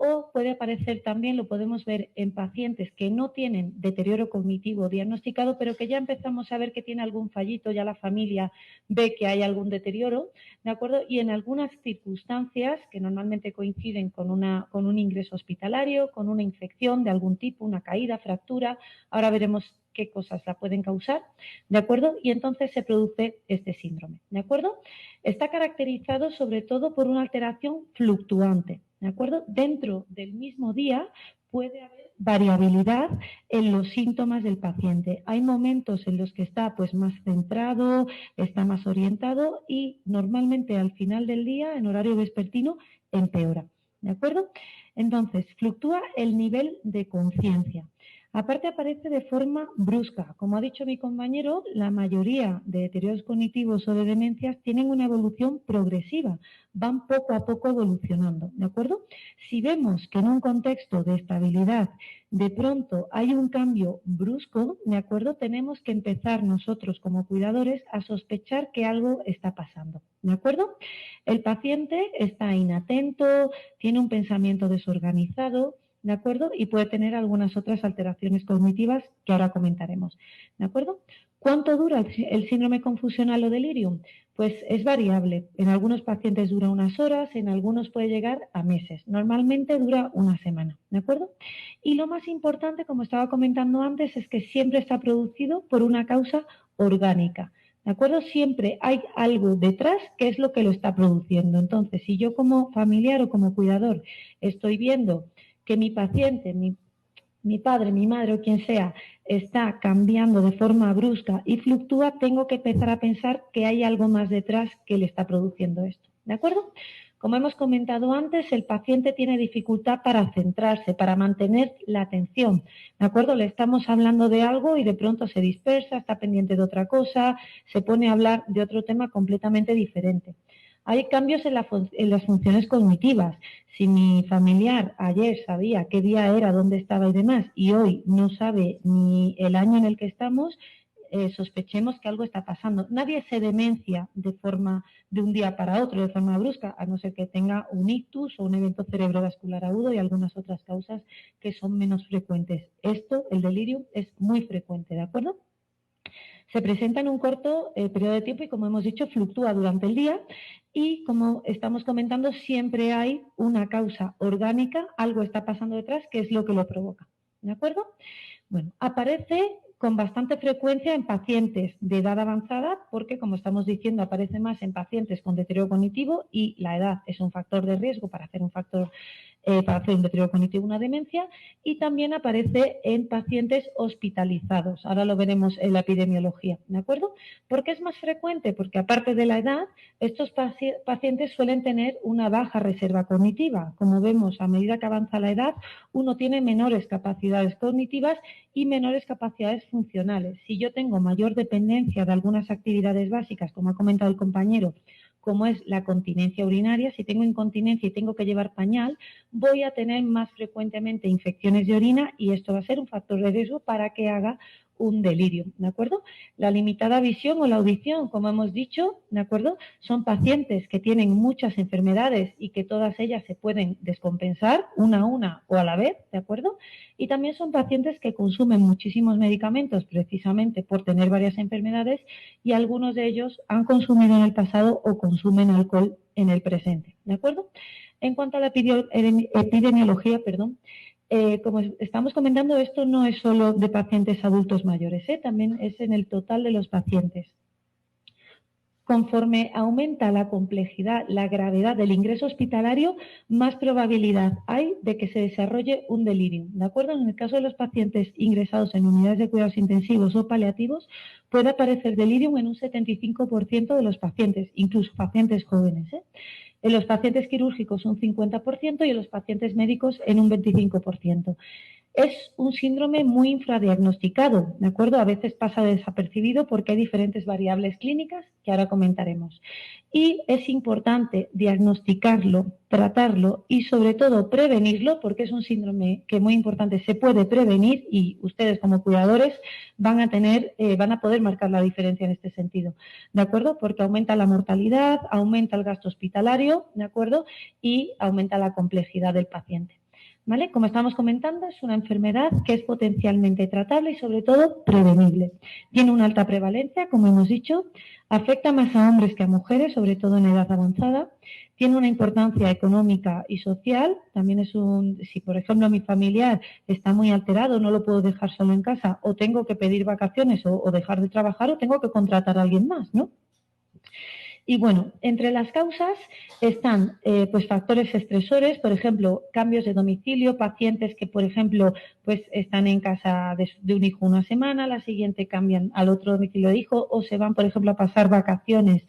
o puede aparecer también, lo podemos ver en pacientes que no tienen deterioro cognitivo diagnosticado, pero que ya empezamos a ver que tiene algún fallito, ya la familia ve que hay algún deterioro, ¿de acuerdo? Y en algunas circunstancias que normalmente coinciden con un ingreso hospitalario, con una infección de algún tipo, una caída, fractura, ahora veremos qué cosas la pueden causar, ¿de acuerdo? Y entonces se produce este síndrome, ¿de acuerdo? Está caracterizado sobre todo por una alteración fluctuante. ¿de acuerdo? Dentro del mismo día puede haber variabilidad en los síntomas del paciente. Hay momentos en los que está pues más centrado, está más orientado y normalmente al final del día, en horario vespertino, empeora. ¿De acuerdo? Entonces, fluctúa el nivel de conciencia. Aparte aparece de forma brusca. Como ha dicho mi compañero, la mayoría de deterioros cognitivos o de demencias tienen una evolución progresiva, van poco a poco evolucionando, ¿de acuerdo? Si vemos que en un contexto de estabilidad de pronto hay un cambio brusco, ¿de acuerdo? Tenemos que empezar nosotros como cuidadores a sospechar que algo está pasando, ¿de acuerdo? El paciente está inatento, tiene un pensamiento desorganizado, ¿de acuerdo? Y puede tener algunas otras alteraciones cognitivas que ahora comentaremos, ¿de acuerdo? ¿Cuánto dura el síndrome confusional o delirium? Pues es variable. En algunos pacientes dura unas horas, en algunos puede llegar a meses. Normalmente dura una semana, ¿de acuerdo? Y lo más importante, como estaba comentando antes, es que siempre está producido por una causa orgánica. ¿De acuerdo? Siempre hay algo detrás que es lo que lo está produciendo. Entonces, si yo como familiar o como cuidador estoy viendo que mi paciente, mi padre, mi madre o quien sea, está cambiando de forma brusca y fluctúa, tengo que empezar a pensar que hay algo más detrás que le está produciendo esto. ¿De acuerdo? Como hemos comentado antes, el paciente tiene dificultad para centrarse, para mantener la atención. ¿De acuerdo? Le estamos hablando de algo y de pronto se dispersa, está pendiente de otra cosa, se pone a hablar de otro tema completamente diferente. Hay cambios en las funciones cognitivas. Si mi familiar ayer sabía qué día era, dónde estaba y demás, y hoy no sabe ni el año en el que estamos, sospechemos que algo está pasando. Nadie se demencia de un día para otro, de forma brusca, a no ser que tenga un ictus o un evento cerebrovascular agudo y algunas otras causas que son menos frecuentes. Esto, el delirio, es muy frecuente, ¿de acuerdo? Se presenta en un corto periodo de tiempo y, como hemos dicho, fluctúa durante el día y, como estamos comentando, siempre hay una causa orgánica, algo está pasando detrás, que es lo que lo provoca. ¿De acuerdo? Bueno, aparece con bastante frecuencia en pacientes de edad avanzada porque, como estamos diciendo, aparece más en pacientes con deterioro cognitivo y la edad es un factor de riesgo para hacer un deterioro cognitivo, una demencia, y también aparece en pacientes hospitalizados. Ahora lo veremos en la epidemiología, ¿de acuerdo? ¿Por qué es más frecuente? Porque aparte de la edad, estos pacientes suelen tener una baja reserva cognitiva. Como vemos, a medida que avanza la edad, uno tiene menores capacidades cognitivas y menores capacidades funcionales. Si yo tengo mayor dependencia de algunas actividades básicas, como ha comentado el compañero, como es la continencia urinaria, si tengo incontinencia y tengo que llevar pañal, voy a tener más frecuentemente infecciones de orina y esto va a ser un factor de riesgo para que haga un delirio, ¿de acuerdo? La limitada visión o la audición, como hemos dicho, ¿de acuerdo? Son pacientes que tienen muchas enfermedades y que todas ellas se pueden descompensar una a una o a la vez, ¿de acuerdo? Y también son pacientes que consumen muchísimos medicamentos precisamente por tener varias enfermedades y algunos de ellos han consumido en el pasado o consumen alcohol en el presente, ¿de acuerdo? En cuanto a la epidemiología, como estamos comentando, esto no es solo de pacientes adultos mayores, también es en el total de los pacientes. Conforme aumenta la complejidad, la gravedad del ingreso hospitalario, más probabilidad hay de que se desarrolle un delirio, ¿de acuerdo? En el caso de los pacientes ingresados en unidades de cuidados intensivos o paliativos, puede aparecer delirium en un 75% de los pacientes, incluso pacientes jóvenes, En los pacientes quirúrgicos un 50% y en los pacientes médicos en un 25%. Es un síndrome muy infradiagnosticado, ¿de acuerdo? A veces pasa desapercibido porque hay diferentes variables clínicas que ahora comentaremos. Y es importante diagnosticarlo, tratarlo y sobre todo prevenirlo porque es un síndrome que, muy importante, se puede prevenir y ustedes como cuidadores van a poder marcar la diferencia en este sentido, ¿de acuerdo? Porque aumenta la mortalidad, aumenta el gasto hospitalario, ¿de acuerdo? Y aumenta la complejidad del paciente. ¿Vale? Como estamos comentando, es una enfermedad que es potencialmente tratable y sobre todo prevenible. Tiene una alta prevalencia, como hemos dicho, afecta más a hombres que a mujeres, sobre todo en edad avanzada. Tiene una importancia económica y social. También si por ejemplo mi familiar está muy alterado, no lo puedo dejar solo en casa o tengo que pedir vacaciones o dejar de trabajar o tengo que contratar a alguien más, ¿no? Y bueno, entre las causas están pues factores estresores, por ejemplo, cambios de domicilio, pacientes que, por ejemplo, pues están en casa de un hijo una semana, la siguiente cambian al otro domicilio de hijo o se van, por ejemplo, a pasar vacaciones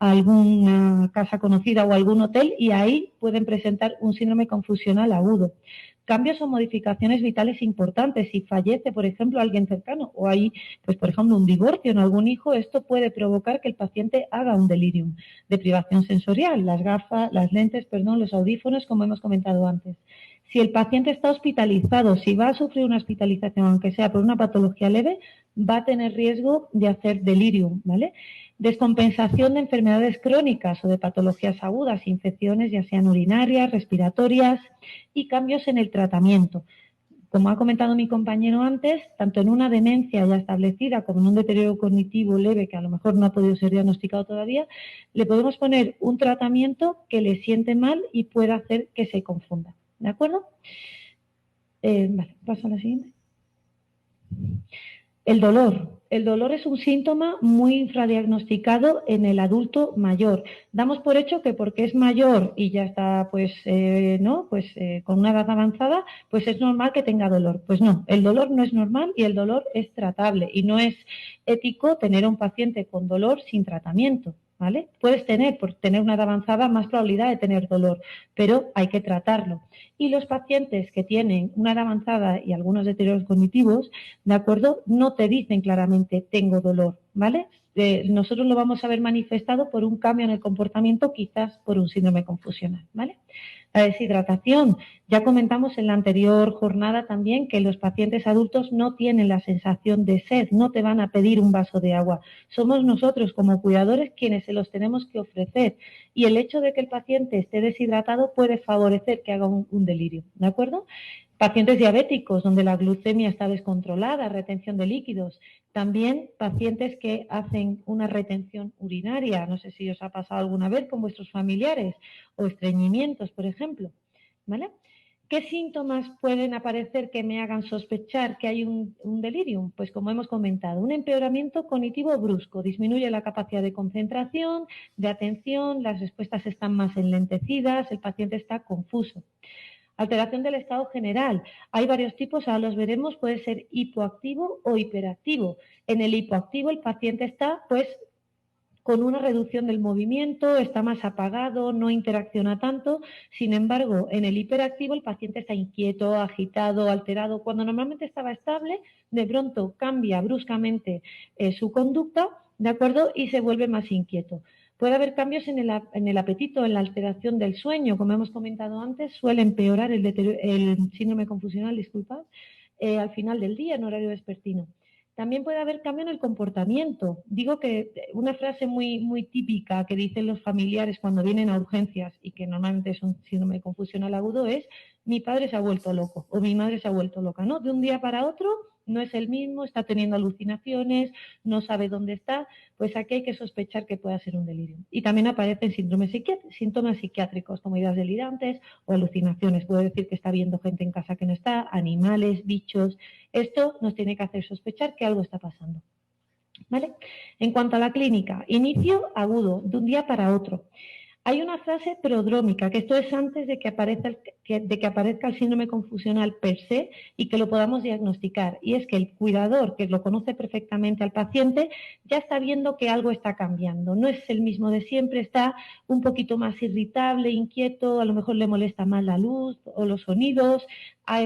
a alguna casa conocida o algún hotel y ahí pueden presentar un síndrome confusional agudo. Cambios o modificaciones vitales importantes. Si fallece, por ejemplo, alguien cercano o hay, pues, por ejemplo, un divorcio en algún hijo, esto puede provocar que el paciente haga un delirium de privación sensorial, las gafas, las lentes, perdón, los audífonos, como hemos comentado antes. Si el paciente está hospitalizado, si va a sufrir una hospitalización, aunque sea por una patología leve, va a tener riesgo de hacer delirium, ¿vale? Descompensación de enfermedades crónicas o de patologías agudas, infecciones ya sean urinarias, respiratorias y cambios en el tratamiento. Como ha comentado mi compañero antes, tanto en una demencia ya establecida como en un deterioro cognitivo leve que a lo mejor no ha podido ser diagnosticado todavía, le podemos poner un tratamiento que le siente mal y pueda hacer que se confunda. ¿De acuerdo? Vale, paso a la siguiente. El dolor. El dolor es un síntoma muy infradiagnosticado en el adulto mayor. Damos por hecho que porque es mayor y ya está con una edad avanzada, pues es normal que tenga dolor. Pues no, el dolor no es normal y el dolor es tratable y no es ético tener a un paciente con dolor sin tratamiento. ¿Vale? Puedes tener, por tener una edad avanzada, más probabilidad de tener dolor, pero hay que tratarlo. Y los pacientes que tienen una edad avanzada y algunos deterioros cognitivos, ¿de acuerdo? No te dicen claramente tengo dolor, ¿vale? Nosotros lo vamos a ver manifestado por un cambio en el comportamiento, quizás por un síndrome confusional, ¿vale? La deshidratación. Ya comentamos en la anterior jornada también que los pacientes adultos no tienen la sensación de sed, no te van a pedir un vaso de agua. Somos nosotros como cuidadores quienes se los tenemos que ofrecer y el hecho de que el paciente esté deshidratado puede favorecer que haga un delirio, ¿de acuerdo? Pacientes diabéticos donde la glucemia está descontrolada, retención de líquidos. También pacientes que hacen una retención urinaria, no sé si os ha pasado alguna vez con vuestros familiares, o estreñimientos, por ejemplo, ¿vale? ¿Qué síntomas pueden aparecer que me hagan sospechar que hay un delirium? Pues como hemos comentado, un empeoramiento cognitivo brusco, disminuye la capacidad de concentración, de atención, las respuestas están más enlentecidas, el paciente está confuso. Alteración del estado general. Hay varios tipos, ahora los veremos, puede ser hipoactivo o hiperactivo. En el hipoactivo el paciente está pues con una reducción del movimiento, está más apagado, no interacciona tanto. Sin embargo, en el hiperactivo el paciente está inquieto, agitado, alterado. Cuando normalmente estaba estable, de pronto cambia bruscamente su conducta, ¿de acuerdo? Y se vuelve más inquieto. Puede haber cambios en el apetito, en la alteración del sueño, como hemos comentado antes, suele empeorar el síndrome confusional, al final del día, en horario vespertino. También puede haber cambio en el comportamiento. Digo que una frase muy, muy típica que dicen los familiares cuando vienen a urgencias y que normalmente es un síndrome confusional agudo es mi padre se ha vuelto loco o mi madre se ha vuelto loca, ¿no? De un día para otro no es el mismo, está teniendo alucinaciones, no sabe dónde está, pues aquí hay que sospechar que pueda ser un delirio. Y también aparecen síntomas psiquiátricos como ideas delirantes o alucinaciones. Puede decir que está viendo gente en casa que no está, animales, bichos. Esto nos tiene que hacer sospechar que algo está pasando. ¿Vale? En cuanto a la clínica, inicio agudo, de un día para otro. Hay una fase prodrómica, que esto es antes de que aparezca el síndrome confusional per se y que lo podamos diagnosticar. Y es que el cuidador, que lo conoce perfectamente al paciente, ya está viendo que algo está cambiando. No es el mismo de siempre, está un poquito más irritable, inquieto, a lo mejor le molesta más la luz o los sonidos,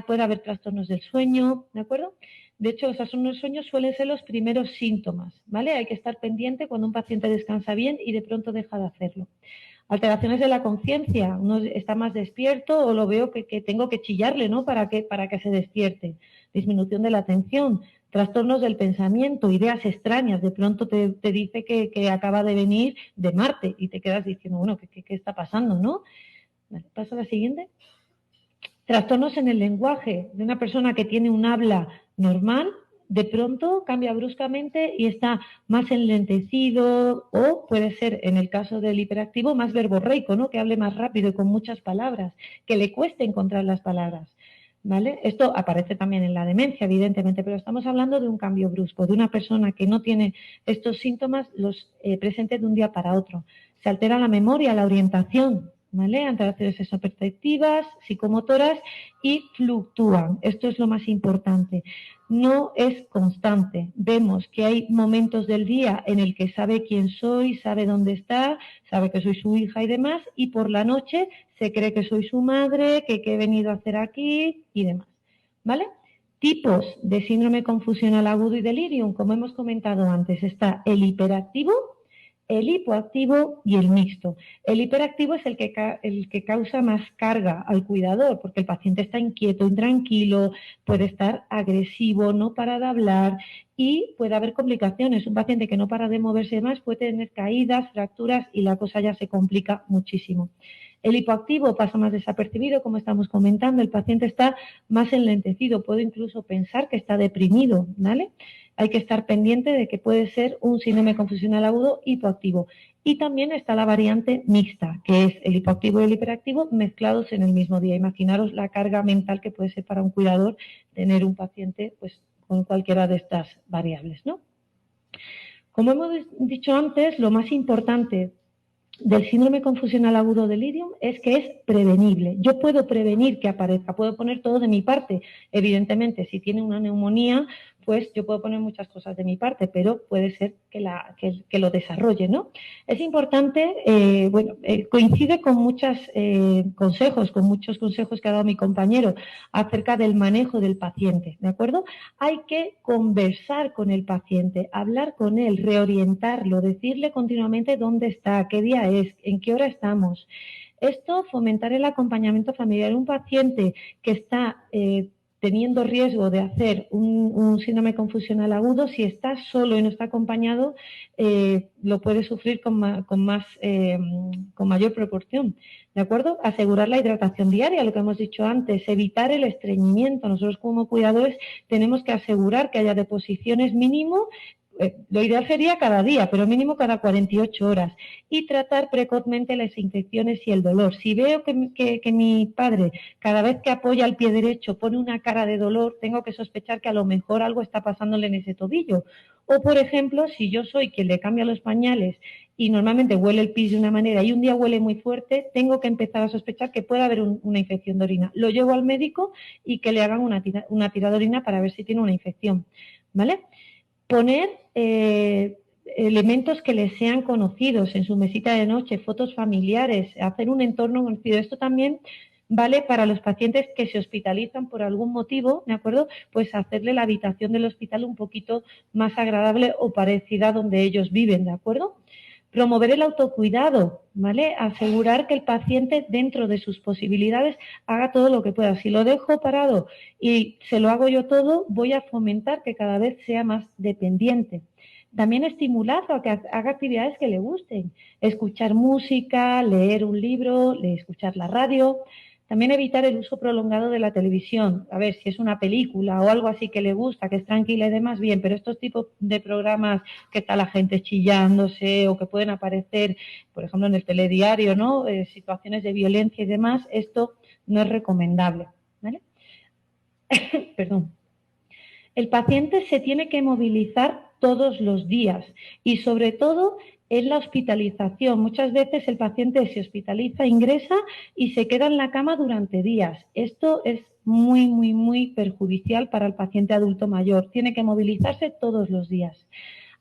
puede haber trastornos del sueño, ¿de acuerdo? De hecho, los trastornos del sueño suelen ser los primeros síntomas, ¿vale? Hay que estar pendiente cuando un paciente descansa bien y de pronto deja de hacerlo. Alteraciones de la conciencia, uno está más despierto o lo veo que tengo que chillarle, ¿no? Para que se despierte. Disminución de la atención, trastornos del pensamiento, ideas extrañas. De pronto te dice que acaba de venir de Marte y te quedas diciendo, bueno, ¿qué está pasando, no? Vale, paso a la siguiente. Trastornos en el lenguaje de una persona que tiene un habla normal, de pronto cambia bruscamente y está más enlentecido o puede ser, en el caso del hiperactivo, más verborreico, ¿no? Que hable más rápido y con muchas palabras, que le cueste encontrar las palabras. ¿vale? Esto aparece también en la demencia, evidentemente, pero estamos hablando de un cambio brusco, de una persona que no tiene estos síntomas, los presente de un día para otro. Se altera la memoria, la orientación, ¿vale? Alteraciones sexoperceptivas, psicomotoras y fluctúan. Esto es lo más importante. No es constante. Vemos que hay momentos del día en el que sabe quién soy, sabe dónde está, sabe que soy su hija y demás, y por la noche se cree que soy su madre, que he venido a hacer aquí y demás, ¿vale? Tipos de síndrome confusional agudo y delirium, como hemos comentado antes, está el hiperactivo, el hipoactivo y el mixto. El hiperactivo es el que causa más carga al cuidador, porque el paciente está inquieto, intranquilo, puede estar agresivo, no para de hablar y puede haber complicaciones. Un paciente que no para de moverse más puede tener caídas, fracturas y la cosa ya se complica muchísimo. El hipoactivo pasa más desapercibido, como estamos comentando, el paciente está más enlentecido, puede incluso pensar que está deprimido, ¿vale? Hay que estar pendiente de que puede ser un síndrome confusional agudo hipoactivo. Y también está la variante mixta, que es el hipoactivo y el hiperactivo mezclados en el mismo día. Imaginaros la carga mental que puede ser para un cuidador tener un paciente pues, con cualquiera de estas variables, ¿no? Como hemos dicho antes, lo más importante del síndrome confusional agudo delirium es que es prevenible. Yo puedo prevenir que aparezca, puedo poner todo de mi parte. Evidentemente, si tiene una neumonía, pues yo puedo poner muchas cosas de mi parte, pero puede ser que lo desarrolle, ¿no? Es importante, coincide con muchos consejos que ha dado mi compañero acerca del manejo del paciente, ¿de acuerdo? Hay que conversar con el paciente, hablar con él, reorientarlo, decirle continuamente dónde está, qué día es, en qué hora estamos. Esto, fomentar el acompañamiento familiar. Un paciente que está teniendo riesgo de hacer un síndrome confusional agudo, si está solo y no está acompañado, lo puede sufrir con mayor proporción. ¿De acuerdo? Asegurar la hidratación diaria, lo que hemos dicho antes, evitar el estreñimiento. Nosotros como cuidadores tenemos que asegurar que haya deposiciones mínimo. Lo ideal sería cada día, pero mínimo cada 48 horas. Y tratar precozmente las infecciones y el dolor. Si veo que mi padre, cada vez que apoya el pie derecho, pone una cara de dolor, tengo que sospechar que a lo mejor algo está pasándole en ese tobillo. O, por ejemplo, si yo soy quien le cambia los pañales y normalmente huele el pis de una manera y un día huele muy fuerte, tengo que empezar a sospechar que puede haber una infección de orina. Lo llevo al médico y que le hagan una tirada de orina para ver si tiene una infección, ¿vale? Poner elementos que les sean conocidos en su mesita de noche, fotos familiares, hacer un entorno conocido. Esto también vale para los pacientes que se hospitalizan por algún motivo, ¿de acuerdo? Pues hacerle la habitación del hospital un poquito más agradable o parecida a donde ellos viven, ¿de acuerdo? Promover el autocuidado, ¿vale? Asegurar que el paciente, dentro de sus posibilidades, haga todo lo que pueda. Si lo dejo parado y se lo hago yo todo, voy a fomentar que cada vez sea más dependiente. También estimularlo a que haga actividades que le gusten. Escuchar música, leer un libro, escuchar la radio. También evitar el uso prolongado de la televisión. A ver, si es una película o algo así que le gusta, que es tranquila y demás, bien, pero estos tipos de programas que está la gente chillándose o que pueden aparecer, por ejemplo, en el telediario, ¿no? Situaciones de violencia y demás, esto no es recomendable, ¿vale? Perdón. El paciente se tiene que movilizar todos los días y sobre todo en la hospitalización. Muchas veces el paciente se hospitaliza, ingresa y se queda en la cama durante días. Esto es muy, muy, muy perjudicial para el paciente adulto mayor. Tiene que movilizarse todos los días.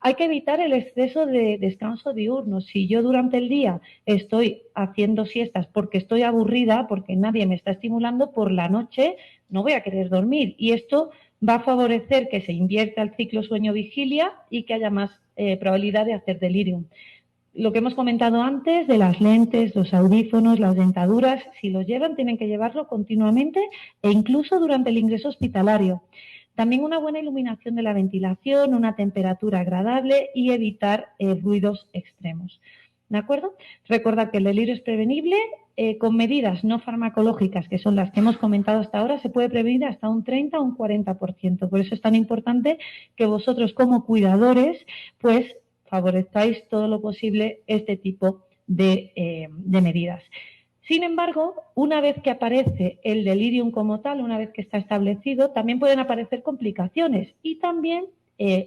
Hay que evitar el exceso de descanso diurno. Si yo durante el día estoy haciendo siestas porque estoy aburrida, porque nadie me está estimulando, por la noche no voy a querer dormir. Y esto va a favorecer que se invierta el ciclo sueño-vigilia y que haya más probabilidad de hacer delirium. Lo que hemos comentado antes de las lentes, los audífonos, las dentaduras, si los llevan tienen que llevarlo continuamente e incluso durante el ingreso hospitalario. También una buena iluminación de la ventilación, una temperatura agradable y evitar ruidos extremos. ¿De acuerdo? Recordad que el delirio es prevenible con medidas no farmacológicas, que son las que hemos comentado hasta ahora, se puede prevenir hasta un 30 o un 40%. Por eso es tan importante que vosotros como cuidadores, pues favorezcáis todo lo posible este tipo de medidas. Sin embargo, una vez que aparece el delirium como tal, una vez que está establecido, también pueden aparecer complicaciones y también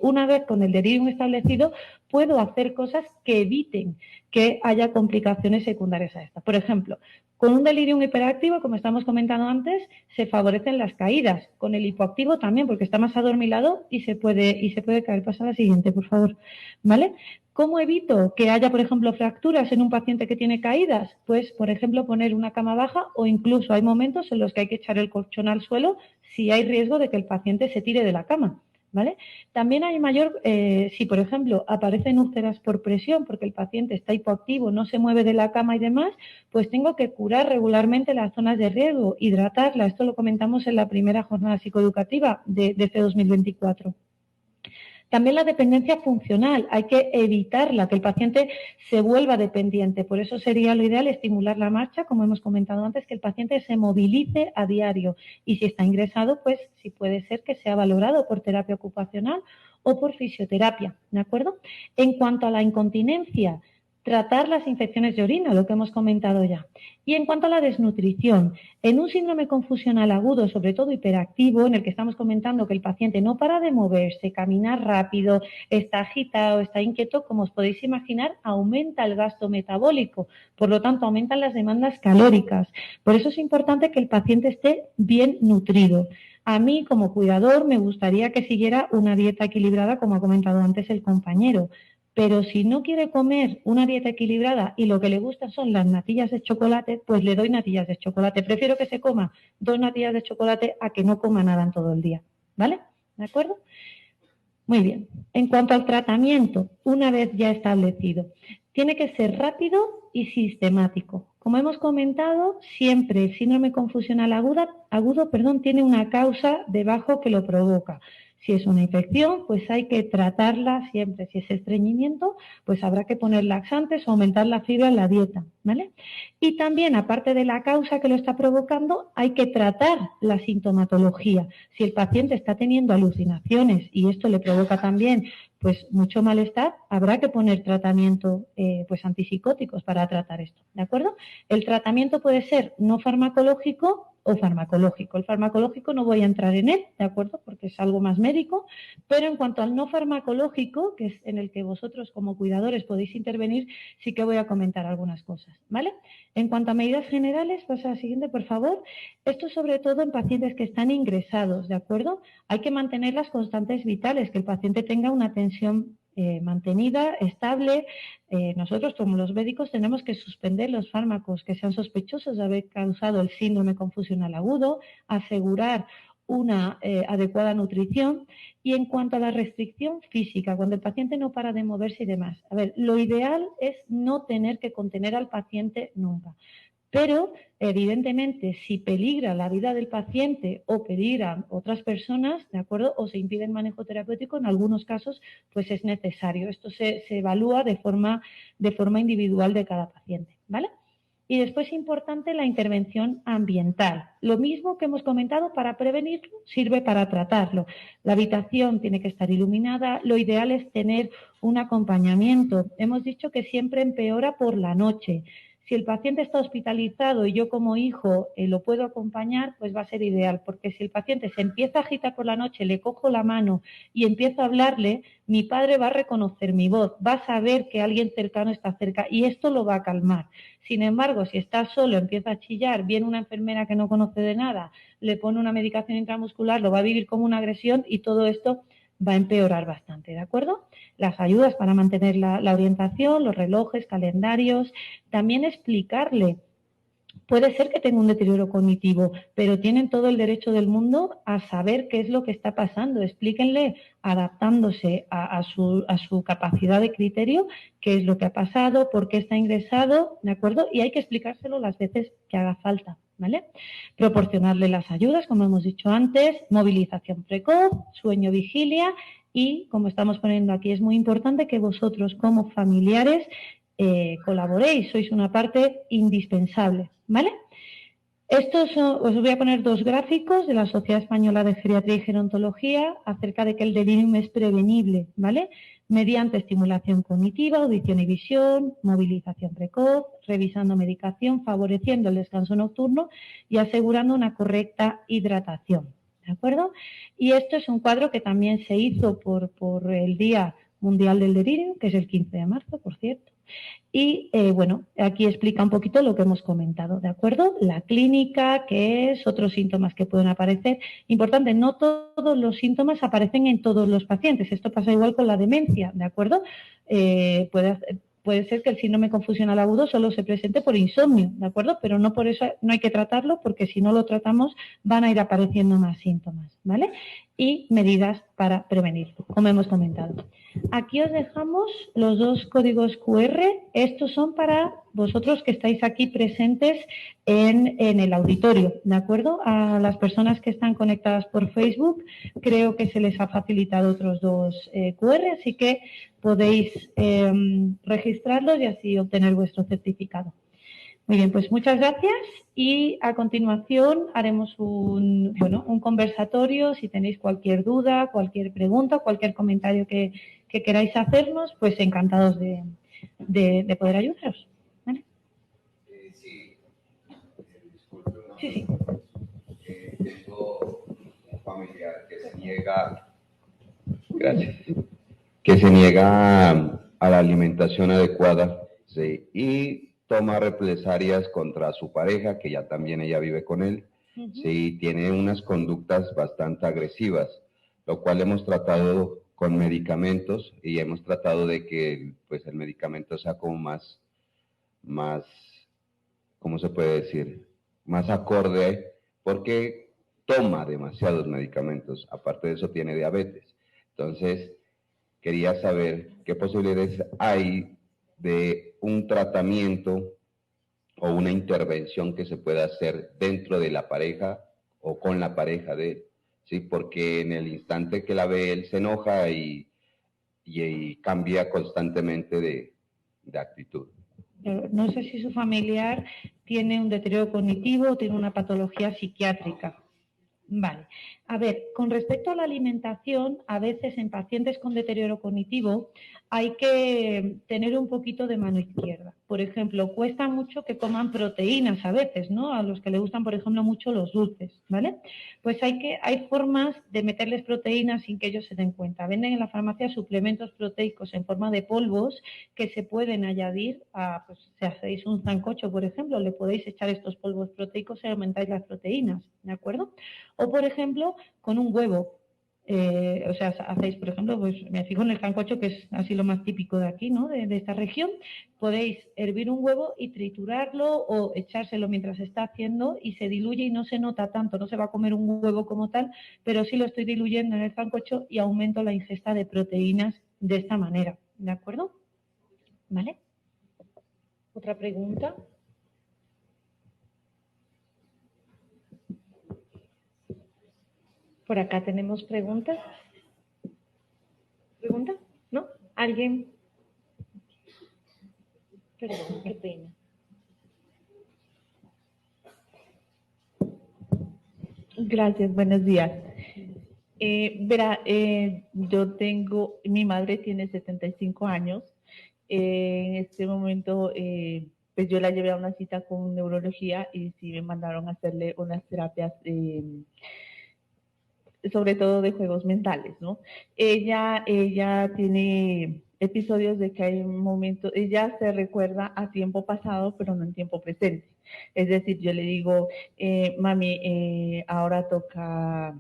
una vez con el delirium establecido, puedo hacer cosas que eviten que haya complicaciones secundarias a esta. Por ejemplo, con un delirium hiperactivo, como estamos comentando antes, se favorecen las caídas. Con el hipoactivo también, porque está más adormilado y se puede caer. Pasa a la siguiente, por favor. ¿Vale? ¿Cómo evito que haya, por ejemplo, fracturas en un paciente que tiene caídas? Pues, por ejemplo, poner una cama baja o incluso hay momentos en los que hay que echar el colchón al suelo si hay riesgo de que el paciente se tire de la cama. ¿Vale? También hay si por ejemplo aparecen úlceras por presión porque el paciente está hipoactivo, no se mueve de la cama y demás, pues tengo que curar regularmente las zonas de riesgo, hidratarla. Esto lo comentamos en la primera jornada psicoeducativa de este 2024. También la dependencia funcional, hay que evitarla, que el paciente se vuelva dependiente. Por eso sería lo ideal estimular la marcha, como hemos comentado antes, que el paciente se movilice a diario. Y si está ingresado, pues sí puede ser que sea valorado por terapia ocupacional o por fisioterapia, ¿de acuerdo? En cuanto a la incontinencia, tratar las infecciones de orina, lo que hemos comentado ya. Y en cuanto a la desnutrición, en un síndrome confusional agudo, sobre todo hiperactivo, en el que estamos comentando que el paciente no para de moverse, caminar rápido, está agitado, está inquieto, como os podéis imaginar, aumenta el gasto metabólico, por lo tanto aumentan las demandas calóricas. Por eso es importante que el paciente esté bien nutrido. A mí, como cuidador, me gustaría que siguiera una dieta equilibrada, como ha comentado antes el compañero. Pero si no quiere comer una dieta equilibrada y lo que le gusta son las natillas de chocolate, pues le doy natillas de chocolate. Prefiero que se coma 2 natillas de chocolate a que no coma nada en todo el día. ¿Vale? ¿De acuerdo? Muy bien. En cuanto al tratamiento, una vez ya establecido, tiene que ser rápido y sistemático. Como hemos comentado, siempre el síndrome confusional agudo, tiene una causa debajo que lo provoca. Si es una infección, pues hay que tratarla siempre. Si es estreñimiento, pues habrá que poner laxantes o aumentar la fibra en la dieta, ¿vale? Y también, aparte de la causa que lo está provocando, hay que tratar la sintomatología. Si el paciente está teniendo alucinaciones y esto le provoca también pues mucho malestar, habrá que poner tratamiento pues antipsicóticos para tratar esto, ¿de acuerdo? El tratamiento puede ser no farmacológico o farmacológico. El farmacológico no voy a entrar en él, ¿de acuerdo? Porque es algo más médico, pero en cuanto al no farmacológico, que es en el que vosotros como cuidadores podéis intervenir, sí que voy a comentar algunas cosas, ¿vale? En cuanto a medidas generales, pasa a la siguiente, por favor. Esto sobre todo en pacientes que están ingresados, ¿de acuerdo? Hay que mantener las constantes vitales, que el paciente tenga una tensión mantenida, estable. Nosotros, como los médicos, tenemos que suspender los fármacos que sean sospechosos de haber causado el síndrome confusional agudo, asegurar una adecuada nutrición. Y en cuanto a la restricción física, cuando el paciente no para de moverse y demás, a ver, lo ideal es no tener que contener al paciente nunca. Pero, evidentemente, si peligra la vida del paciente o peligran otras personas, ¿de acuerdo? O se impide el manejo terapéutico, en algunos casos, pues es necesario. Esto se evalúa de forma individual de cada paciente, ¿vale? Y después, importante, la intervención ambiental. Lo mismo que hemos comentado, para prevenirlo, sirve para tratarlo. La habitación tiene que estar iluminada. Lo ideal es tener un acompañamiento. Hemos dicho que siempre empeora por la noche. Si el paciente está hospitalizado y yo como hijo lo puedo acompañar, pues va a ser ideal, porque si el paciente se empieza a agitar por la noche, le cojo la mano y empiezo a hablarle, mi padre va a reconocer mi voz, va a saber que alguien cercano está cerca y esto lo va a calmar. Sin embargo, si está solo, empieza a chillar, viene una enfermera que no conoce de nada, le pone una medicación intramuscular, lo va a vivir como una agresión y todo esto va a empeorar bastante, ¿de acuerdo? Las ayudas para mantener la orientación, los relojes, calendarios, también explicarle. Puede ser que tenga un deterioro cognitivo, pero tienen todo el derecho del mundo a saber qué es lo que está pasando. Explíquenle, adaptándose a su capacidad de criterio, qué es lo que ha pasado, por qué está ingresado, ¿de acuerdo? Y hay que explicárselo las veces que haga falta, ¿vale? Proporcionarle las ayudas, como hemos dicho antes, movilización precoz, sueño-vigilia y, como estamos poniendo aquí, es muy importante que vosotros como familiares colaboréis, sois una parte indispensable, ¿vale? Os voy a poner 2 gráficos de la Sociedad Española de Geriatría y Gerontología acerca de que el delirium es prevenible, ¿vale? mediante estimulación cognitiva, audición y visión, movilización precoz, revisando medicación, favoreciendo el descanso nocturno y asegurando una correcta hidratación. ¿De acuerdo? Y esto es un cuadro que también se hizo por el Día Mundial del Delirio, que es el 15 de marzo, por cierto. Y bueno, aquí explica un poquito lo que hemos comentado, ¿de acuerdo? La clínica, qué es, otros síntomas que pueden aparecer. Importante, no todos los síntomas aparecen en todos los pacientes. Esto pasa igual con la demencia, ¿de acuerdo? Puede ser que el síndrome confusional agudo solo se presente por insomnio, ¿de acuerdo? Pero no por eso no hay que tratarlo, porque si no lo tratamos van a ir apareciendo más síntomas, ¿vale? Y medidas para prevenirlo, como hemos comentado. Aquí os dejamos los dos códigos QR. Estos son para vosotros que estáis aquí presentes en el auditorio, ¿de acuerdo? A las personas que están conectadas por Facebook, creo que se les ha facilitado otros dos QR, así que podéis registrarlos y así obtener vuestro certificado. Muy bien, pues muchas gracias y a continuación haremos un conversatorio. Si tenéis cualquier duda, cualquier pregunta, cualquier comentario que queráis hacernos, pues encantados de poder ayudaros. ¿Vale? Sí, disculpe. Sí. Tengo un familiar que se niega, que se niega a la alimentación adecuada, sí, y toma represalias contra su pareja, que ya también ella vive con él, sí, tiene unas conductas bastante agresivas, lo cual hemos tratado con medicamentos y hemos tratado de que pues el medicamento sea como más, ¿cómo se puede decir? Más acorde, porque toma demasiados medicamentos, aparte de eso tiene diabetes. Entonces, quería saber qué posibilidades hay de un tratamiento o una intervención que se pueda hacer dentro de la pareja o con la pareja de él, ¿sí? Porque en el instante que la ve, él se enoja y cambia constantemente de actitud. No sé si su familiar tiene un deterioro cognitivo o tiene una patología psiquiátrica. Vale. A ver, con respecto a la alimentación, a veces en pacientes con deterioro cognitivo hay que tener un poquito de mano izquierda. Por ejemplo, cuesta mucho que coman proteínas a veces, ¿no? A los que les gustan, por ejemplo, mucho los dulces, ¿vale? Pues hay formas de meterles proteínas sin que ellos se den cuenta. Venden en la farmacia suplementos proteicos en forma de polvos que se pueden añadir a, pues, si hacéis un sancocho, por ejemplo, le podéis echar estos polvos proteicos y aumentáis las proteínas, ¿de acuerdo? O, por ejemplo, con un huevo. Hacéis, por ejemplo, pues me fijo en el sancocho, que es así lo más típico de aquí, ¿no? De esta región. Podéis hervir un huevo y triturarlo o echárselo mientras se está haciendo y se diluye y no se nota tanto, no se va a comer un huevo como tal, pero sí lo estoy diluyendo en el sancocho y aumento la ingesta de proteínas de esta manera, ¿de acuerdo? ¿Vale? ¿Otra pregunta? Por acá tenemos preguntas. ¿Pregunta? ¿No? ¿Alguien? Perdón, qué pena. Gracias, buenos días. Mi madre tiene 75 años. En este momento, pues yo la llevé a una cita con neurología y sí me mandaron a hacerle unas terapias, sobre todo de juegos mentales, ¿no? Ella tiene episodios de que hay momentos, ella se recuerda a tiempo pasado, pero no en tiempo presente. Es decir, yo le digo, mami, ahora toca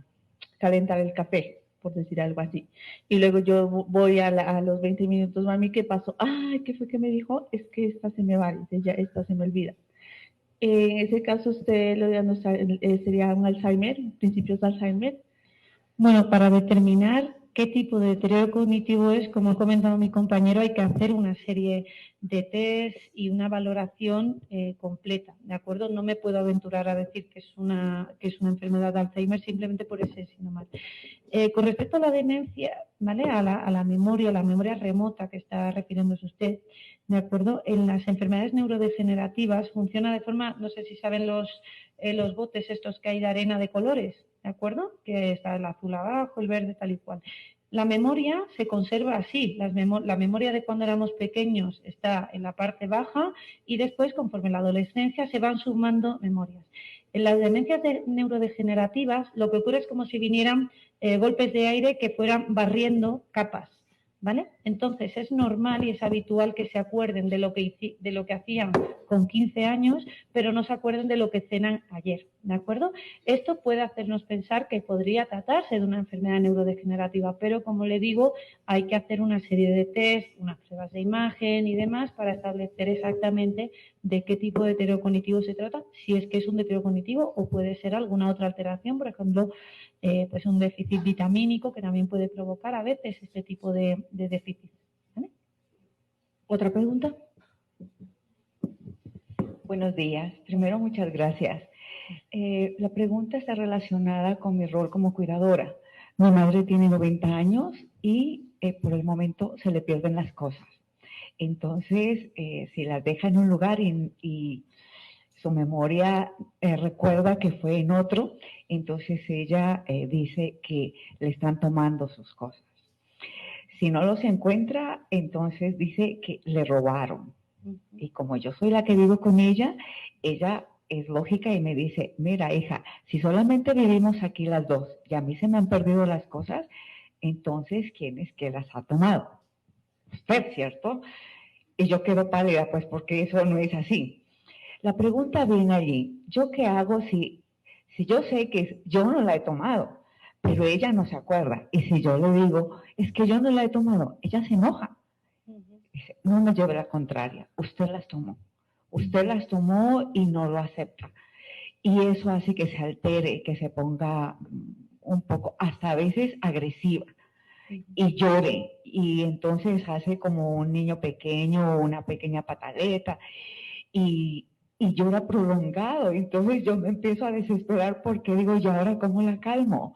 calentar el café, por decir algo así. Y luego yo voy a los 20 minutos, mami, ¿qué pasó? Ay, ¿qué fue que me dijo? Es que esta se me va, ya esta se me olvida. En ese caso, usted lo sería un Alzheimer, principios de Alzheimer. Bueno, para determinar qué tipo de deterioro cognitivo es, como ha comentado mi compañero, hay que hacer una serie de test y una valoración completa, ¿de acuerdo? No me puedo aventurar a decir que es una enfermedad de Alzheimer simplemente por ese síntoma. Con respecto a la demencia, ¿vale? A la memoria remota que está refiriéndose usted, ¿de acuerdo? En las enfermedades neurodegenerativas funciona de forma, no sé si saben los botes estos que hay de arena de colores, ¿de acuerdo? Que está el azul abajo, el verde, tal y cual. La memoria se conserva así, la memoria de cuando éramos pequeños está en la parte baja y después, conforme la adolescencia, se van sumando memorias. En las demencias neurodegenerativas lo que ocurre es como si vinieran golpes de aire que fueran barriendo capas, ¿vale? Entonces es normal y es habitual que se acuerden de lo que hacían con 15 años, pero no se acuerden de lo que cenan ayer, ¿de acuerdo? Esto puede hacernos pensar que podría tratarse de una enfermedad neurodegenerativa, pero como le digo, hay que hacer una serie de test, unas pruebas de imagen y demás para establecer exactamente de qué tipo de deterioro cognitivo se trata, si es que es un deterioro cognitivo o puede ser alguna otra alteración, por ejemplo, pues un déficit vitamínico que también puede provocar a veces este tipo de déficit. ¿Vale? ¿Otra pregunta? Buenos días. Primero, muchas gracias. La pregunta está relacionada con mi rol como cuidadora. Mi madre tiene 90 años y por el momento se le pierden las cosas. Entonces, si las deja en un lugar y su memoria recuerda que fue en otro, entonces ella dice que le están tomando sus cosas. Si no los encuentra, entonces dice que le robaron. Y como yo soy la que vivo con ella es lógica y me dice, mira hija, si solamente vivimos aquí las dos y a mí se me han perdido las cosas, entonces ¿quién es que las ha tomado? Usted, ¿cierto? Y yo quedo pálida, pues porque eso no es así. La pregunta viene allí, ¿yo qué hago si yo sé que yo no la he tomado, pero ella no se acuerda? Y si yo le digo, es que yo no la he tomado, ella se enoja. Dice, no me lleve la contraria, usted las tomó y no lo acepta. Y eso hace que se altere, que se ponga un poco, hasta a veces agresiva, y llore, y entonces hace como un niño pequeño, una pequeña pataleta, y llora prolongado. Entonces yo me empiezo a desesperar porque digo, ¿y ahora cómo la calmo?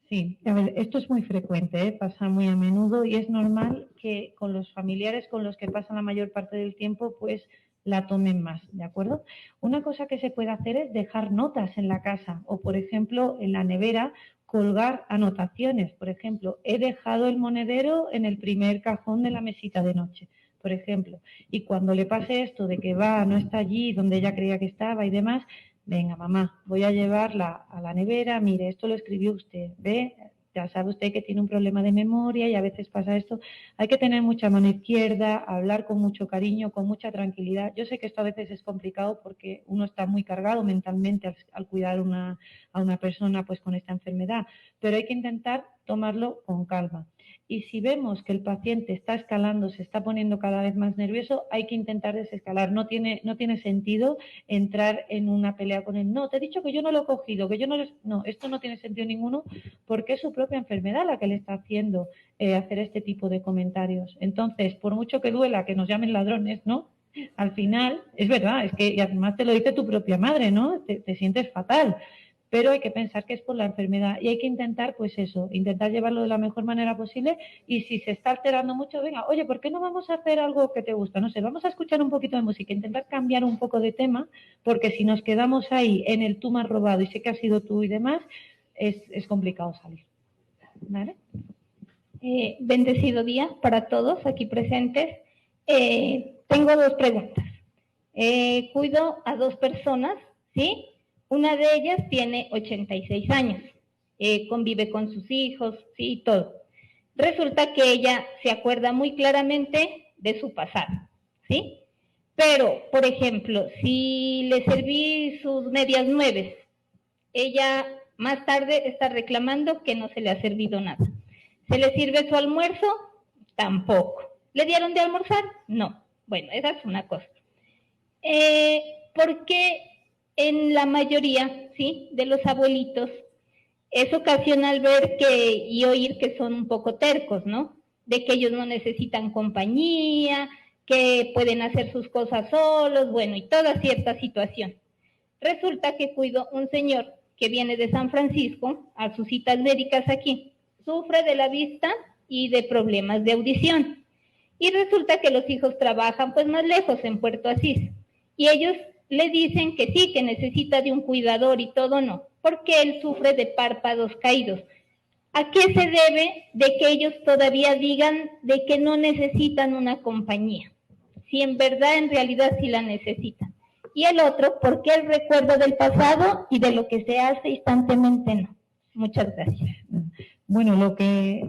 Sí, a ver, esto es muy frecuente, pasa muy a menudo y es normal que con los familiares con los que pasan la mayor parte del tiempo, pues la tomen más, ¿de acuerdo? Una cosa que se puede hacer es dejar notas en la casa o, por ejemplo, en la nevera, colgar anotaciones. Por ejemplo, he dejado el monedero en el primer cajón de la mesita de noche, por ejemplo. Y cuando le pase esto de que no está allí donde ella creía que estaba y demás, venga, mamá, voy a llevarla a la nevera, mire, esto lo escribió usted, ¿ve? Ya sabe usted que tiene un problema de memoria y a veces pasa esto. Hay que tener mucha mano izquierda, hablar con mucho cariño, con mucha tranquilidad. Yo sé que esto a veces es complicado porque uno está muy cargado mentalmente al cuidar a una persona pues con esta enfermedad, pero hay que intentar tomarlo con calma. Y si vemos que el paciente está escalando, se está poniendo cada vez más nervioso, hay que intentar desescalar. No tiene sentido entrar en una pelea con él. No, te he dicho que yo no lo he cogido, que yo no... No, esto no tiene sentido ninguno porque es su propia enfermedad la que le está haciendo hacer este tipo de comentarios. Entonces, por mucho que duela que nos llamen ladrones, ¿no? Al final, es verdad, es que y además te lo dice tu propia madre, ¿no? Te sientes fatal. Pero hay que pensar que es por la enfermedad y hay que intentar, pues eso, intentar llevarlo de la mejor manera posible y si se está alterando mucho, venga, oye, ¿por qué no vamos a hacer algo que te gusta? No sé, vamos a escuchar un poquito de música, intentar cambiar un poco de tema, porque si nos quedamos ahí en el tú me has robado y sé que has sido tú y demás, es complicado salir. ¿Vale? Bendecido día para todos aquí presentes. Tengo dos preguntas. Cuido a dos personas, ¿sí? Una de ellas tiene 86 años, convive con sus hijos, sí, todo. Resulta que ella se acuerda muy claramente de su pasado, ¿sí? Pero, por ejemplo, si le serví sus medias nueves, ella más tarde está reclamando que no se le ha servido nada. ¿Se le sirve su almuerzo? Tampoco. ¿Le dieron de almorzar? No. Bueno, esa es una cosa. Porque en la mayoría, ¿sí?, de los abuelitos es ocasional ver y oír que son un poco tercos, ¿no? De que ellos no necesitan compañía, que pueden hacer sus cosas solos, bueno, y toda cierta situación. Resulta que cuido un señor que viene de San Francisco a sus citas médicas aquí. Sufre de la vista y de problemas de audición. Y resulta que los hijos trabajan pues más lejos, en Puerto Asís. Y ellos le dicen que sí, que necesita de un cuidador y todo no, porque él sufre de párpados caídos. ¿A qué se debe de que ellos todavía digan de que no necesitan una compañía? Si en verdad, en realidad sí la necesitan. Y el otro, ¿por qué el recuerdo del pasado y de lo que se hace instantáneamente no? Muchas gracias. Bueno,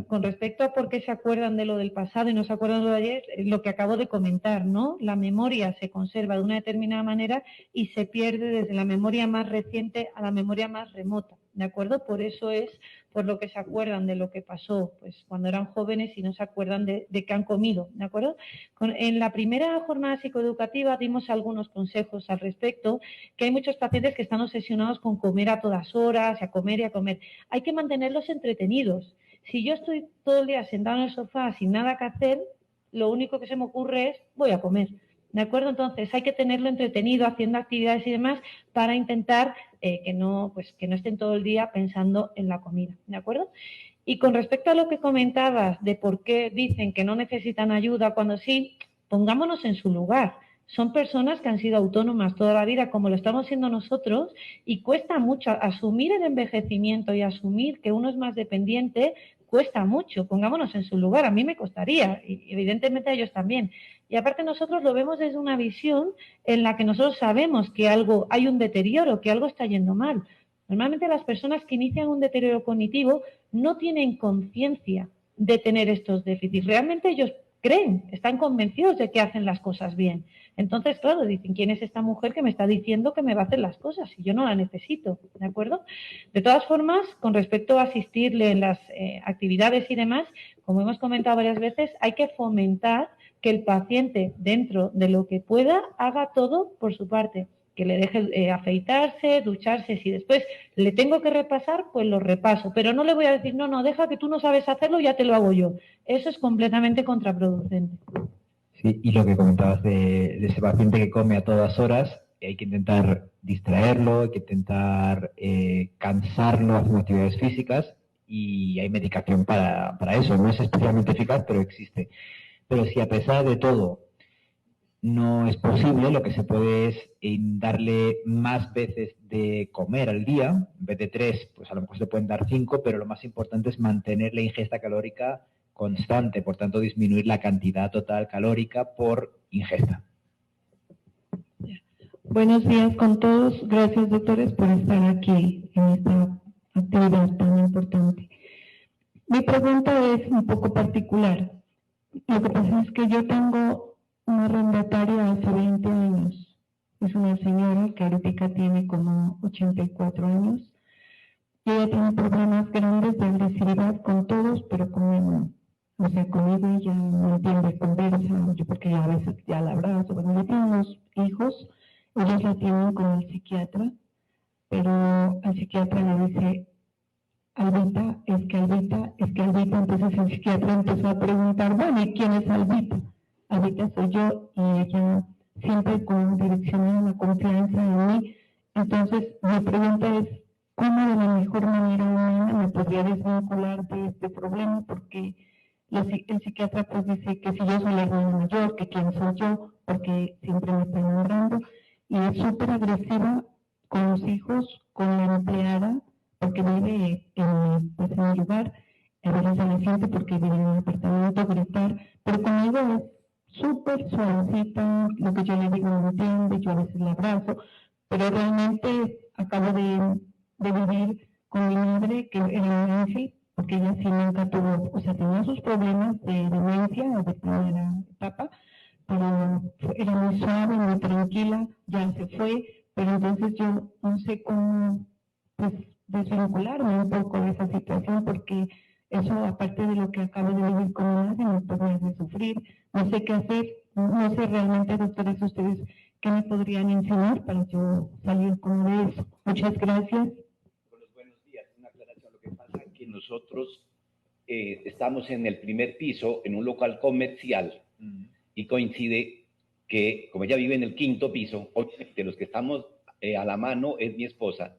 con respecto a por qué se acuerdan de lo del pasado y no se acuerdan de lo de ayer, lo que acabo de comentar, ¿no? La memoria se conserva de una determinada manera y se pierde desde la memoria más reciente a la memoria más remota, ¿de acuerdo? Por eso es por lo que se acuerdan de lo que pasó, pues cuando eran jóvenes y no se acuerdan de qué han comido, ¿de acuerdo? En la primera jornada psicoeducativa dimos algunos consejos al respecto, que hay muchos pacientes que están obsesionados con comer a todas horas, y a comer y a comer. Hay que mantenerlos entretenidos. Si yo estoy todo el día sentado en el sofá sin nada que hacer, lo único que se me ocurre es voy a comer. ¿De acuerdo? Entonces hay que tenerlo entretenido, haciendo actividades y demás para intentar que no estén todo el día pensando en la comida. ¿De acuerdo? Y con respecto a lo que comentabas de por qué dicen que no necesitan ayuda cuando sí, pongámonos en su lugar. Son personas que han sido autónomas toda la vida, como lo estamos siendo nosotros, y cuesta mucho asumir el envejecimiento y asumir que uno es más dependiente, cuesta mucho. Pongámonos en su lugar, a mí me costaría, y evidentemente a ellos también. Y aparte nosotros lo vemos desde una visión en la que nosotros sabemos que hay un deterioro, que algo está yendo mal. Normalmente las personas que inician un deterioro cognitivo no tienen conciencia de tener estos déficits. Realmente ellos creen, están convencidos de que hacen las cosas bien. Entonces, claro, dicen, ¿quién es esta mujer que me está diciendo que me va a hacer las cosas si yo no la necesito? ¿De acuerdo? De todas formas, con respecto a asistirle en las actividades y demás, como hemos comentado varias veces, hay que fomentar que el paciente, dentro de lo que pueda, haga todo por su parte. Que le deje afeitarse, ducharse, si después le tengo que repasar, pues lo repaso, pero no le voy a decir, no, deja que tú no sabes hacerlo, ya te lo hago yo. Eso es completamente contraproducente. Sí, y lo que comentabas de ese paciente que come a todas horas, hay que intentar distraerlo, hay que intentar cansarlo haciendo actividades físicas y hay medicación para eso. No es especialmente eficaz, pero existe. Pero si a pesar de todo no es posible, lo que se puede es darle más veces de comer al día. En vez de 3, pues a lo mejor se pueden dar 5, pero lo más importante es mantener la ingesta calórica constante, por tanto disminuir la cantidad total calórica por ingesta. Buenos días con todos. Gracias, doctores, por estar aquí en esta actividad tan importante. Mi pregunta es un poco particular. Lo que pasa es que yo tengo una arrendataria hace 20 años. Es una señora que ahorita tiene como 84 años. Y ella tiene problemas grandes de agresividad con todos, pero conmigo no. O sea, conmigo ella no entiende, conversa, yo porque a veces ya la abrazo. Bueno, yo tengo unos hijos, ellos la tienen con el psiquiatra, pero el psiquiatra le dice, Albita, es que Albita, entonces el psiquiatra empezó a preguntar, bueno, ¿y quién es Albita? Albita soy yo, y ella siempre con dirección la confianza en mí. Entonces, mi pregunta es, ¿cómo de la mejor manera humana me podría desvincular de este problema? Porque el psiquiatra pues dice que si yo soy la hermana mayor, que quién soy yo, porque siempre me está nombrando, y es súper agresiva con los hijos, con la empleada, porque vive pues, en un lugar, a veces se le siente porque vive en un apartamento, gritar, pero conmigo es súper suavecita, lo que yo le digo no entiende, yo a veces la abrazo, pero realmente acabo de vivir con mi madre, que era Nancy, porque ella sí nunca tuvo, o sea, tenía sus problemas de demencia o de primera etapa, pero era muy suave, muy tranquila, ya se fue, pero entonces yo no sé cómo, pues, desvincularme un poco de esa situación, porque eso, aparte de lo que acabo de vivir con mi madre, me puede hacer sufrir, no sé qué hacer, no sé realmente, doctores, ustedes, qué me podrían enseñar para yo salir como de eso. Muchas gracias. Buenos días, una aclaración. Lo que pasa es que nosotros estamos en el primer piso, en un local comercial, y coincide que, como ella vive en el quinto piso, obviamente los que estamos a la mano es mi esposa,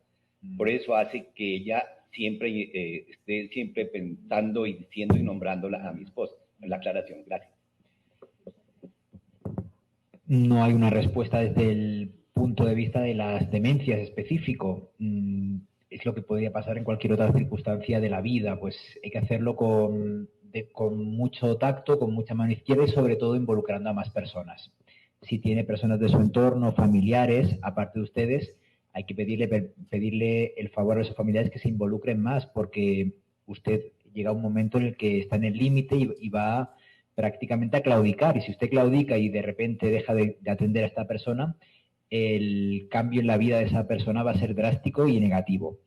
por eso hace que ella siempre esté siempre pensando y diciendo y nombrándola a mi esposa. La aclaración, gracias. No hay una respuesta desde el punto de vista de las demencias específico. es lo que podría pasar en cualquier otra circunstancia de la vida. Pues hay que hacerlo con mucho tacto, con mucha mano izquierda y sobre todo involucrando a más personas. Si tiene personas de su entorno, familiares, aparte de ustedes, hay que pedirle el favor a esos familiares que se involucren más, porque usted llega a un momento en el que está en el límite y va prácticamente a claudicar. Y si usted claudica y de repente deja de atender a esta persona, el cambio en la vida de esa persona va a ser drástico y negativo.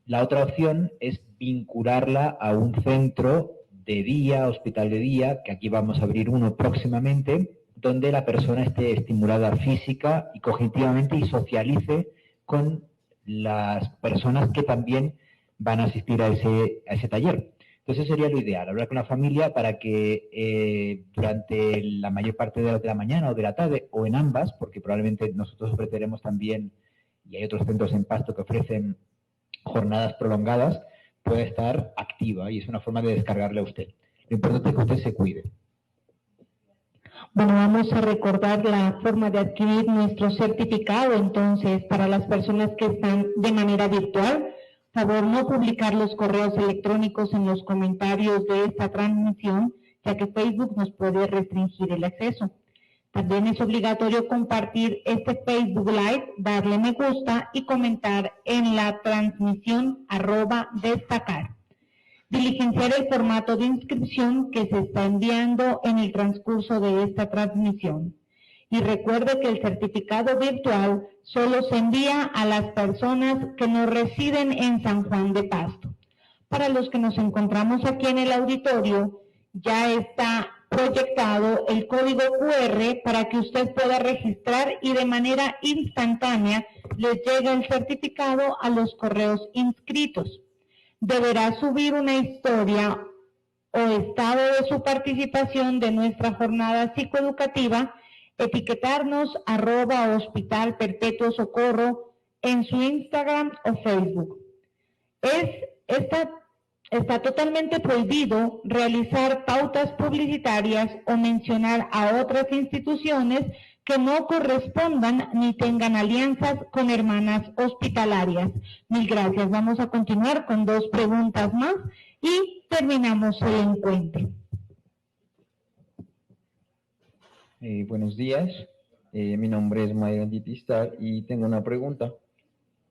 La otra opción es vincularla a un centro de día, hospital de día, que aquí vamos a abrir uno próximamente, donde la persona esté estimulada física y cognitivamente y socialice con las personas que también van a asistir a ese taller. Entonces sería lo ideal, hablar con la familia para que durante la mayor parte de la mañana o de la tarde, o en ambas, porque probablemente nosotros ofreceremos también, y hay otros centros en Pasto que ofrecen jornadas prolongadas, puede estar activa y es una forma de descargarle a usted. Lo importante es que usted se cuide. Bueno, vamos a recordar la forma de adquirir nuestro certificado, entonces, para las personas que están de manera virtual. Favor no publicar los correos electrónicos en los comentarios de esta transmisión, ya que Facebook nos puede restringir el acceso. También es obligatorio compartir este Facebook Live, darle me gusta y comentar en la transmisión @destacar. Diligenciar el formato de inscripción que se está enviando en el transcurso de esta transmisión. Y recuerde que el certificado virtual solo se envía a las personas que no residen en San Juan de Pasto. Para los que nos encontramos aquí en el auditorio, ya está proyectado el código QR para que usted pueda registrar y de manera instantánea les llega el certificado a los correos inscritos. Deberá subir una historia o estado de su participación de nuestra jornada psicoeducativa, etiquetarnos @Hospital Perpetuo Socorro en su Instagram o Facebook. Está totalmente prohibido realizar pautas publicitarias o mencionar a otras instituciones que no correspondan ni tengan alianzas con hermanas hospitalarias. Mil gracias. Vamos a continuar con 2 preguntas más y terminamos el encuentro. Buenos días, mi nombre es Mayran Ditistar y tengo una pregunta.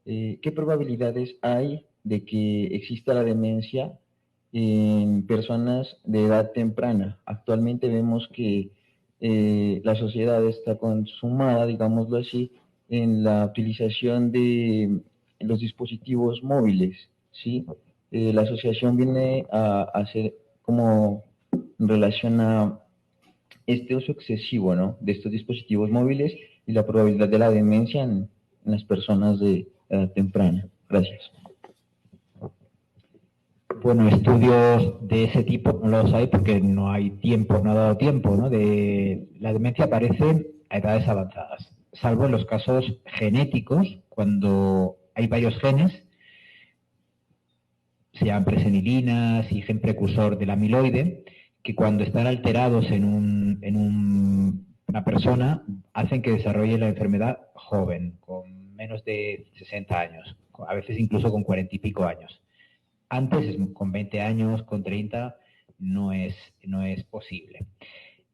¿Qué probabilidades hay de que exista la demencia en personas de edad temprana? Actualmente vemos que la sociedad está consumada, digámoslo así, en la utilización de los dispositivos móviles, ¿sí? La asociación viene a hacer como en relación a este uso excesivo, ¿no?, de estos dispositivos móviles y la probabilidad de la demencia en las personas de edad temprana. Gracias. Bueno, estudios de ese tipo no los hay porque no hay tiempo, no ha dado tiempo, ¿no? La demencia aparece a edades avanzadas, salvo en los casos genéticos, cuando hay varios genes, se llaman presenilinas y gen precursor del amiloide, que cuando están alterados en una persona hacen que desarrolle la enfermedad joven, con menos de 60 años, a veces incluso con 40 y pico años. Antes, con 20 años, con 30, no es posible.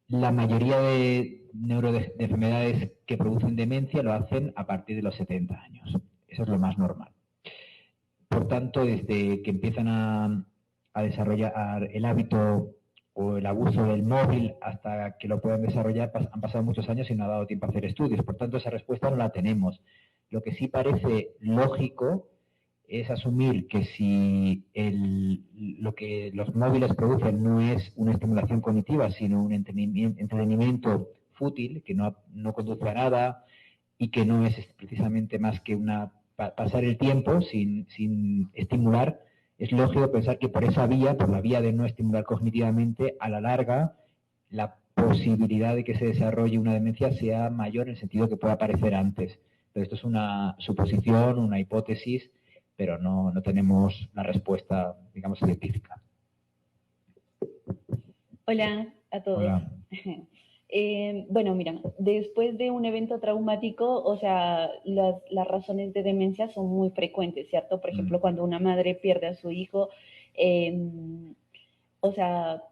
La mayoría de enfermedades que producen demencia lo hacen a partir de los 70 años. Eso es lo más normal. Por tanto, desde que empiezan a desarrollar el hábito o el abuso del móvil hasta que lo puedan desarrollar, han pasado muchos años y no ha dado tiempo a hacer estudios. Por tanto, esa respuesta no la tenemos. Lo que sí parece lógico es asumir que si lo que los móviles producen no es una estimulación cognitiva, sino un entretenimiento fútil, que no conduce a nada y que no es precisamente más que pasar el tiempo sin estimular, es lógico pensar que por esa vía, por la vía de no estimular cognitivamente, a la larga la posibilidad de que se desarrolle una demencia sea mayor en el sentido que pueda aparecer antes. Pero esto es una suposición, una hipótesis, pero no tenemos la respuesta, digamos, científica. Hola a todos. Hola. Bueno, mira, después de un evento traumático, o sea, las razones de demencia son muy frecuentes, ¿cierto? Por ejemplo, cuando una madre pierde a su hijo, o sea,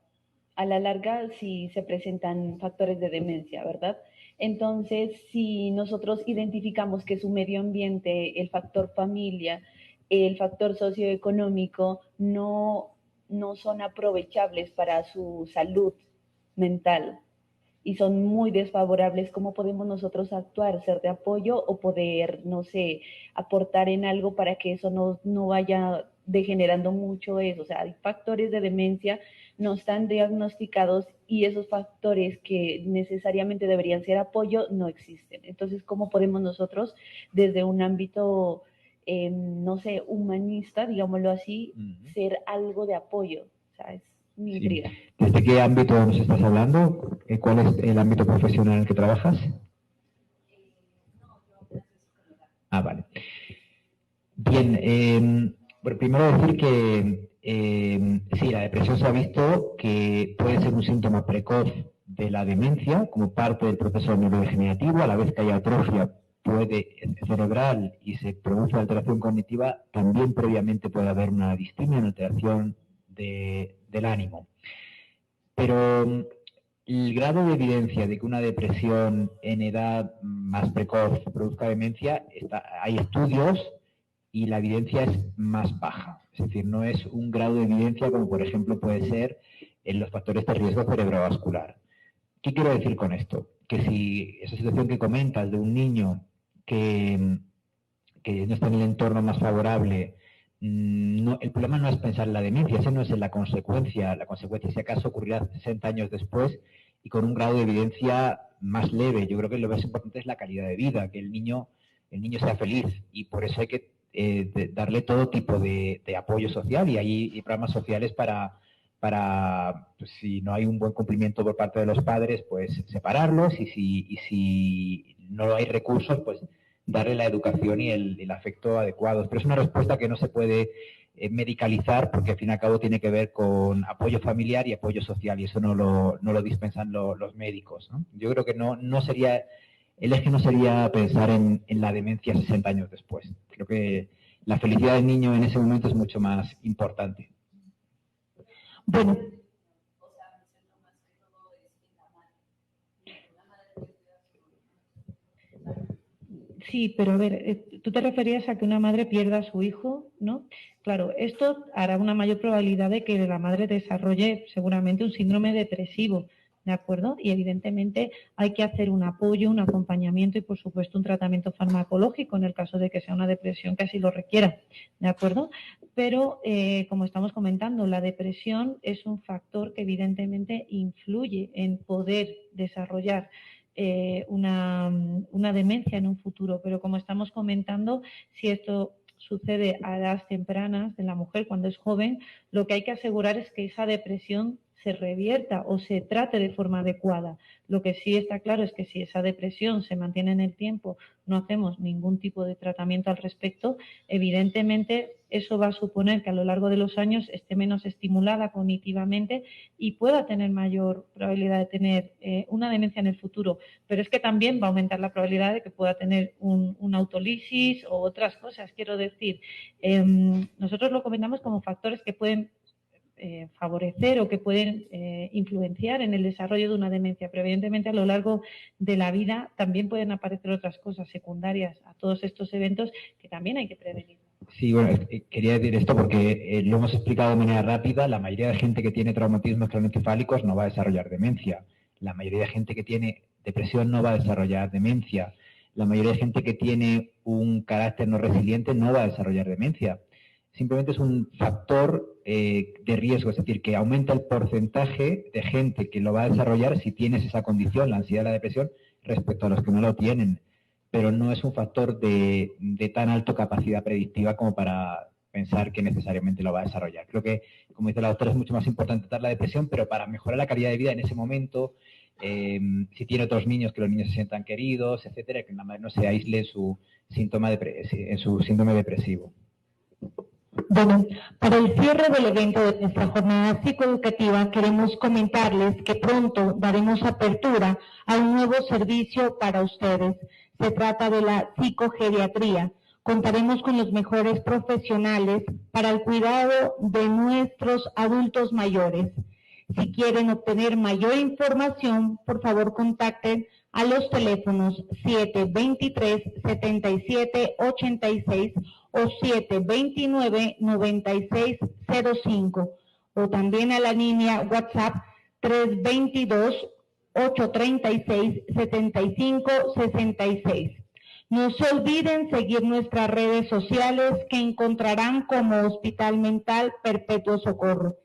a la larga sí se presentan factores de demencia, ¿verdad? Entonces, si nosotros identificamos que su medio ambiente, el factor familia, el factor socioeconómico no son aprovechables para su salud mental y son muy desfavorables, ¿cómo podemos nosotros actuar? ¿Ser de apoyo o poder, no sé, aportar en algo para que eso no vaya degenerando mucho eso? O sea, hay factores de demencia no están diagnosticados y esos factores que necesariamente deberían ser apoyo no existen. Entonces, ¿cómo podemos nosotros desde un ámbito, no sé, humanista, digámoslo así, ser algo de apoyo? O sea, es mi intriga. ¿Desde qué ámbito nos estás hablando? ¿Cuál es el ámbito profesional en el que trabajas? Ah, vale. Bien, bueno, primero decir que sí, la depresión se ha visto que puede ser un síntoma precoz de la demencia como parte del proceso neurodegenerativo, a la vez que hay atrofia cerebral y se produce alteración cognitiva, también previamente puede haber una distimia, una alteración del ánimo. Pero el grado de evidencia de que una depresión en edad más precoz produzca demencia, hay estudios y la evidencia es más baja. Es decir, no es un grado de evidencia como por ejemplo puede ser en los factores de riesgo cerebrovascular. ¿Qué quiero decir con esto? Que si esa situación que comentas de un niño que no está en el entorno más favorable, el problema no es pensar en la demencia, esa no es la consecuencia. La consecuencia, si acaso, ocurrirá 60 años después y con un grado de evidencia más leve. Yo creo que lo más importante es la calidad de vida, que el niño sea feliz, y por eso hay que darle todo tipo de apoyo social, y hay programas sociales para pues, si no hay un buen cumplimiento por parte de los padres, pues separarlos, y si no hay recursos, pues darle la educación y el afecto adecuados. Pero es una respuesta que no se puede medicalizar, porque al fin y al cabo tiene que ver con apoyo familiar y apoyo social, y eso no lo dispensan los médicos, ¿no? Yo creo que no sería, el eje no sería pensar en la demencia 60 años después. Creo que la felicidad del niño en ese momento es mucho más importante. Bueno, sí, pero a ver, tú te referías a que una madre pierda a su hijo, ¿no? Claro, esto hará una mayor probabilidad de que la madre desarrolle seguramente un síndrome depresivo, ¿de acuerdo? Y evidentemente hay que hacer un apoyo, un acompañamiento y por supuesto un tratamiento farmacológico en el caso de que sea una depresión que así lo requiera, ¿de acuerdo? Pero como estamos comentando, la depresión es un factor que evidentemente influye en poder desarrollar una demencia en un futuro, pero como estamos comentando, si esto sucede a edades tempranas de la mujer cuando es joven, lo que hay que asegurar es que esa depresión se revierta o se trate de forma adecuada. Lo que sí está claro es que si esa depresión se mantiene en el tiempo, no hacemos ningún tipo de tratamiento al respecto, evidentemente eso va a suponer que a lo largo de los años esté menos estimulada cognitivamente y pueda tener mayor probabilidad de tener una demencia en el futuro. Pero es que también va a aumentar la probabilidad de que pueda tener una autolisis o otras cosas. Quiero decir, nosotros lo comentamos como factores que pueden favorecer o que pueden influenciar en el desarrollo de una demencia, pero evidentemente a lo largo de la vida también pueden aparecer otras cosas secundarias a todos estos eventos que también hay que prevenir. Sí, bueno, quería decir esto porque lo hemos explicado de manera rápida. La mayoría de gente que tiene traumatismos craneoencefálicos no va a desarrollar demencia. La mayoría de gente que tiene depresión no va a desarrollar demencia. La mayoría de gente que tiene un carácter no resiliente no va a desarrollar demencia. Simplemente es un factor de riesgo, es decir, que aumenta el porcentaje de gente que lo va a desarrollar si tienes esa condición, la ansiedad y la depresión, respecto a los que no lo tienen. Pero no es un factor de tan alta capacidad predictiva como para pensar que necesariamente lo va a desarrollar. Creo que, como dice la doctora, es mucho más importante tratar la depresión, pero para mejorar la calidad de vida en ese momento, si tiene otros niños, que los niños se sientan queridos, etcétera, que la madre no se aísle en su síndrome depresivo. Bueno, para el cierre del evento de nuestra jornada psicoeducativa queremos comentarles que pronto daremos apertura a un nuevo servicio para ustedes. Se trata de la psicogeriatría. Contaremos con los mejores profesionales para el cuidado de nuestros adultos mayores. Si quieren obtener mayor información, por favor contacten a los teléfonos 723-7786 o 729-9605 o también a la línea WhatsApp 322-836-7566. No se olviden seguir nuestras redes sociales que encontrarán como Hospital Mental Perpetuo Socorro.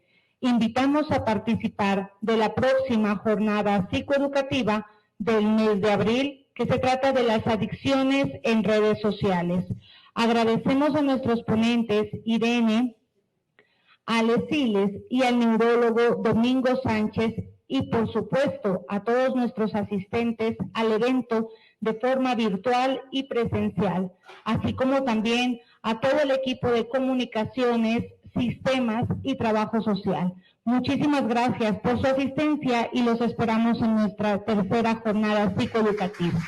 Invitamos a participar de la próxima jornada psicoeducativa del mes de abril, que se trata de las adicciones en redes sociales. Agradecemos a nuestros ponentes Irene, Ale Siles y al neurólogo Domingo Sánchez y por supuesto a todos nuestros asistentes al evento de forma virtual y presencial, así como también a todo el equipo de comunicaciones, sistemas y trabajo social. Muchísimas gracias por su asistencia y los esperamos en nuestra tercera jornada psicoeducativa.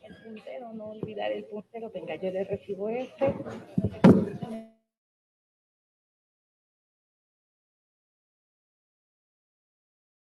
El puntero, no olvidar el puntero. Venga, yo le recibo este.